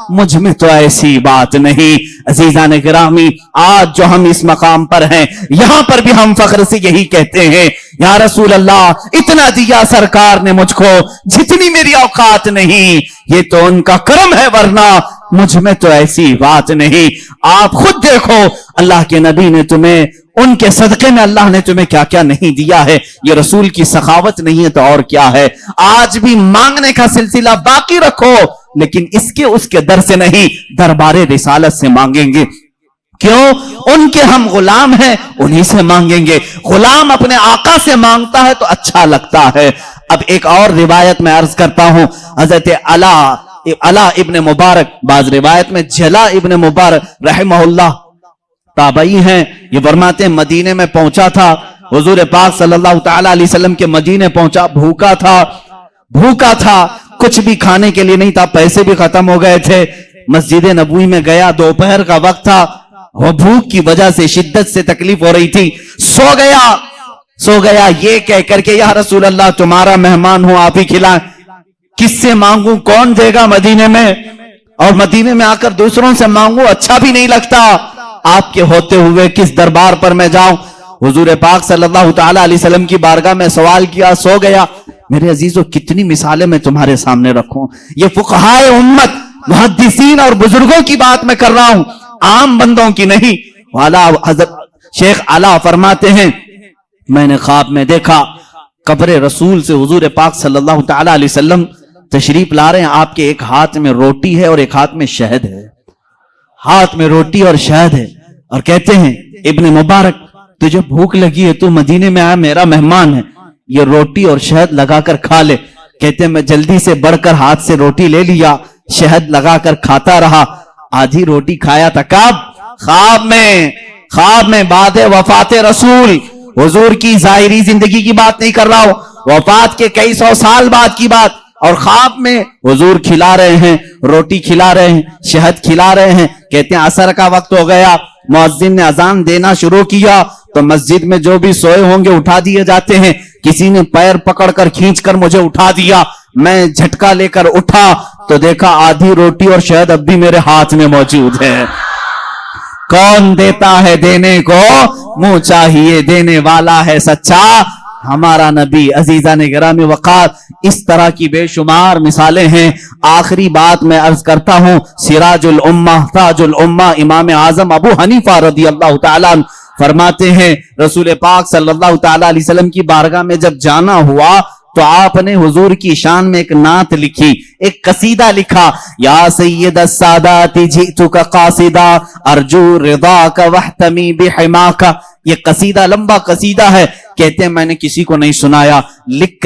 مجھ میں تو ایسی بات نہیں۔ عزیزان گرامی، آج جو ہم اس مقام پر ہیں یہاں پر بھی ہم فخر سے یہی کہتے ہیں یا رسول اللہ اتنا دیا سرکار نے مجھ کو جتنی میری اوقات نہیں، یہ تو ان کا کرم ہے ورنہ مجھ میں تو ایسی بات نہیں. آپ خود دیکھو اللہ کے نبی نے تمہیں, ان کے صدقے میں اللہ نے تمہیں کیا کیا نہیں دیا ہے. یہ رسول کی سخاوت نہیں ہے تو اور کیا ہے. آج بھی مانگنے کا سلسلہ باقی رکھو, لیکن اس کے در سے نہیں, دربار رسالت سے مانگیں گے. کیوں؟ ان کے ہم غلام ہیں, انہی سے مانگیں گے. غلام اپنے آقا سے مانگتا ہے تو اچھا لگتا ہے. اب ایک اور روایت میں عرض کرتا ہوں, حضرت علا ابن مبارک, بعض روایت میں جلا ابن مبارک رحمہ اللہ تابعی ہیں, یہ فرماتے ہیں مدینے میں پہنچا تھا حضور پاک صلی اللہ تعالی علیہ وسلم کے مدینے پہنچا, بھوکا تھا, کچھ بھی کھانے کے لیے نہیں تھا, پیسے بھی ختم ہو گئے تھے. مسجد نبوی میں گیا, دوپہر کا وقت تھا, وہ بھوک کی وجہ سے شدت سے تکلیف ہو رہی تھی, سو گیا یہ کہہ کر کے یا رسول اللہ تمہارا مہمان ہوں, آپ ہی کھلائیں. کس سے مانگوں, کون دے گا مدینے میں, اور مدینے میں آ کر دوسروں سے مانگوں اچھا بھی نہیں لگتا. آپ کے ہوتے ہوئے کس دربار پر میں جاؤں. حضور پاک صلی اللہ تعالی علیہ وسلم کی بارگاہ میں سوال کیا, سو گیا. میرے عزیزو کتنی مثالیں میں تمہارے سامنے رکھوں, یہ فقہائے امت, محدثین اور بزرگوں کی بات میں کر رہا ہوں, عام بندوں کی نہیں. حضرت شیخ علا فرماتے ہیں میں نے خواب میں دیکھا قبر رسول سے حضور پاک صلی اللہ تعالی علیہ وسلم تشریف لا رہے ہیں. آپ کے ایک ہاتھ میں روٹی ہے اور ایک ہاتھ میں شہد ہے, ہاتھ میں روٹی اور شہد ہے, اور کہتے ہیں ابن مبارک تجھے بھوک لگی ہے, تو مدینے میں آیا, میرا مہمان ہے, یہ روٹی اور شہد لگا کر کھا لے. کہتے ہیں میں جلدی سے بڑھ کر ہاتھ سے روٹی لے لیا, شہد لگا کر کھاتا رہا. آدھی روٹی کھایا تھا, کب؟ خواب میں بعد وفات رسول, حضور کی ظاہری زندگی کی بات نہیں کر رہا ہوں, وفات کے کئی سو سال بعد کی بات. اور خواب میں حضور کھلا رہے ہیں, روٹی کھلا رہے ہیں, شہد کھلا رہے ہیں. کہتے ہیں عصر کا وقت ہو گیا, مؤذن نے اذان دینا شروع کیا تو مسجد میں جو بھی سوئے ہوں گے اٹھا دیے جاتے ہیں. کسی نے پیر پکڑ کر کھینچ کر مجھے اٹھا دیا, میں جھٹکا لے کر اٹھا تو دیکھا آدھی روٹی اور شہد اب بھی میرے ہاتھ میں موجود ہے. کون دیتا ہے دینے کو, منہ چاہیے دینے والا ہے سچا ہمارا نبی. عزیزان گرامی وقار, اس طرح کی بے شمار مثالیں ہیں. آخری بات میں عرض کرتا ہوں, سراج الامہ تاج الامہ امام اعظم ابو حنیفہ رضی اللہ تعالیٰ عنہ فرماتے ہیں رسول پاک صلی اللہ تعالیٰ علیہ وسلم کی بارگاہ میں جب جانا ہوا تو آپ نے حضور کی شان میں ایک نعت لکھی, ایک قصیدہ لکھا, یا سید السادات جئتک قاصدا ارجو رضاک واحتمی بحماک. یہ قصیدہ لمبا قصیدہ ہے. کہتے ہیں میں نے کسی کو نہیں سنایا, لکھ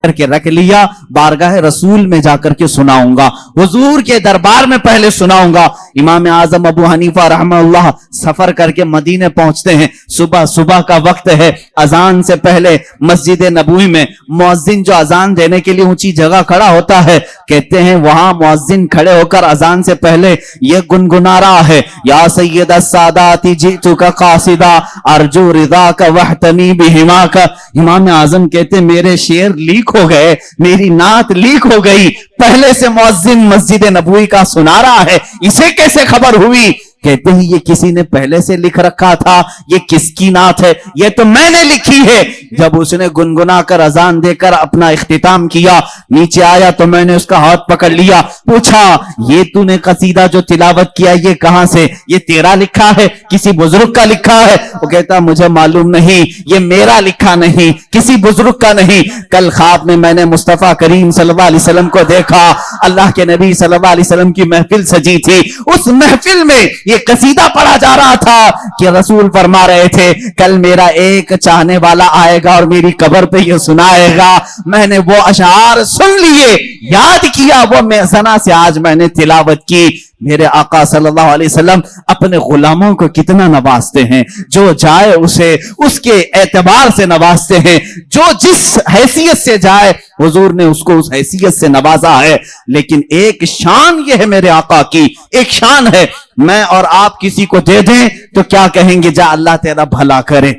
کر کے رکھ لیا, بارگاہ رسول میں جا کر کے سناؤں گا, حضور کے دربار میں پہلے سناؤں گا. امام اعظم ابو حنیفہ رحمہ اللہ سفر کر کے مدینے پہنچتے ہیں, صبح کا وقت ہے, اذان سے پہلے مسجد نبوی میں مؤذن جو اذان دینے کے لیے اونچی جگہ کھڑا ہوتا ہے, کہتے ہیں وہاں مؤذن کھڑے ہو کر اذان سے پہلے یہ گنگنا رہا ہے, یا سید السادات جئتک قاصدا ارجو رضاک واحتمی بحماک. امام اعظم کہتے ہیں میرے شعر لیک ہو گئے, میری نعت لیک ہو گئی, پہلے سے مؤذن مسجد نبوی کا سنا رہا ہے, اسے کیسے خبر ہوئی؟ کہتے ہیں یہ کسی نے پہلے سے لکھ رکھا تھا, یہ کس کی نعت ہے؟ یہ تو میں نے لکھی ہے. جب اس نے گنگنا کر اذان دے کر اپنا اختتام کیا, نیچے آیا تو میں نے اس کا ہاتھ پکڑ لیا, پوچھا یہ تو نے قصیدہ جو تلاوت کیا یہ کہاں سے, یہ تیرا لکھا ہے کسی بزرگ کا لکھا ہے؟ وہ کہتا مجھے معلوم نہیں, یہ میرا لکھا نہیں, کسی بزرگ کا نہیں. کل خواب میں میں نے مصطفیٰ کریم صلی اللہ علیہ وسلم کو دیکھا, اللہ کے نبی صلی اللہ علیہ وسلم کی محفل سجی تھی, اس محفل میں یہ قصیدہ پڑھا جا رہا تھا کہ رسول فرما رہے تھے کل میرا ایک چاہنے والا آئے گا اور میری قبر پہ یہ سنائے گا. میں نے وہ اشعار سن لیے, یاد کیا, وہ میزنا سے آج میں نے تلاوت کی. میرے آقا صلی اللہ علیہ وسلم اپنے غلاموں کو کتنا نوازتے ہیں, جو جائے اسے اس کے اعتبار سے نوازتے ہیں, جو جس حیثیت سے جائے حضور نے اس کو اس حیثیت سے نوازا ہے. لیکن ایک شان یہ ہے میرے آقا کی, ایک شان ہے, میں اور آپ کسی کو دے دیں تو کیا کہیں گے, جا اللہ تیرا بھلا کرے.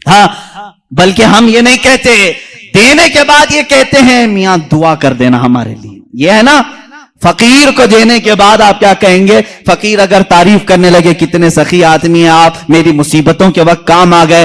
ہاں, بلکہ ہم یہ نہیں کہتے, دینے کے بعد یہ کہتے ہیں میاں دعا کر دینا ہمارے لیے. یہ ہے نا, فقیر کو دینے کے بعد آپ کیا کہیں گے؟ فقیر اگر تعریف کرنے لگے کتنے سخی آدمی ہیں آپ, میری مصیبتوں کے وقت کام آ گئے.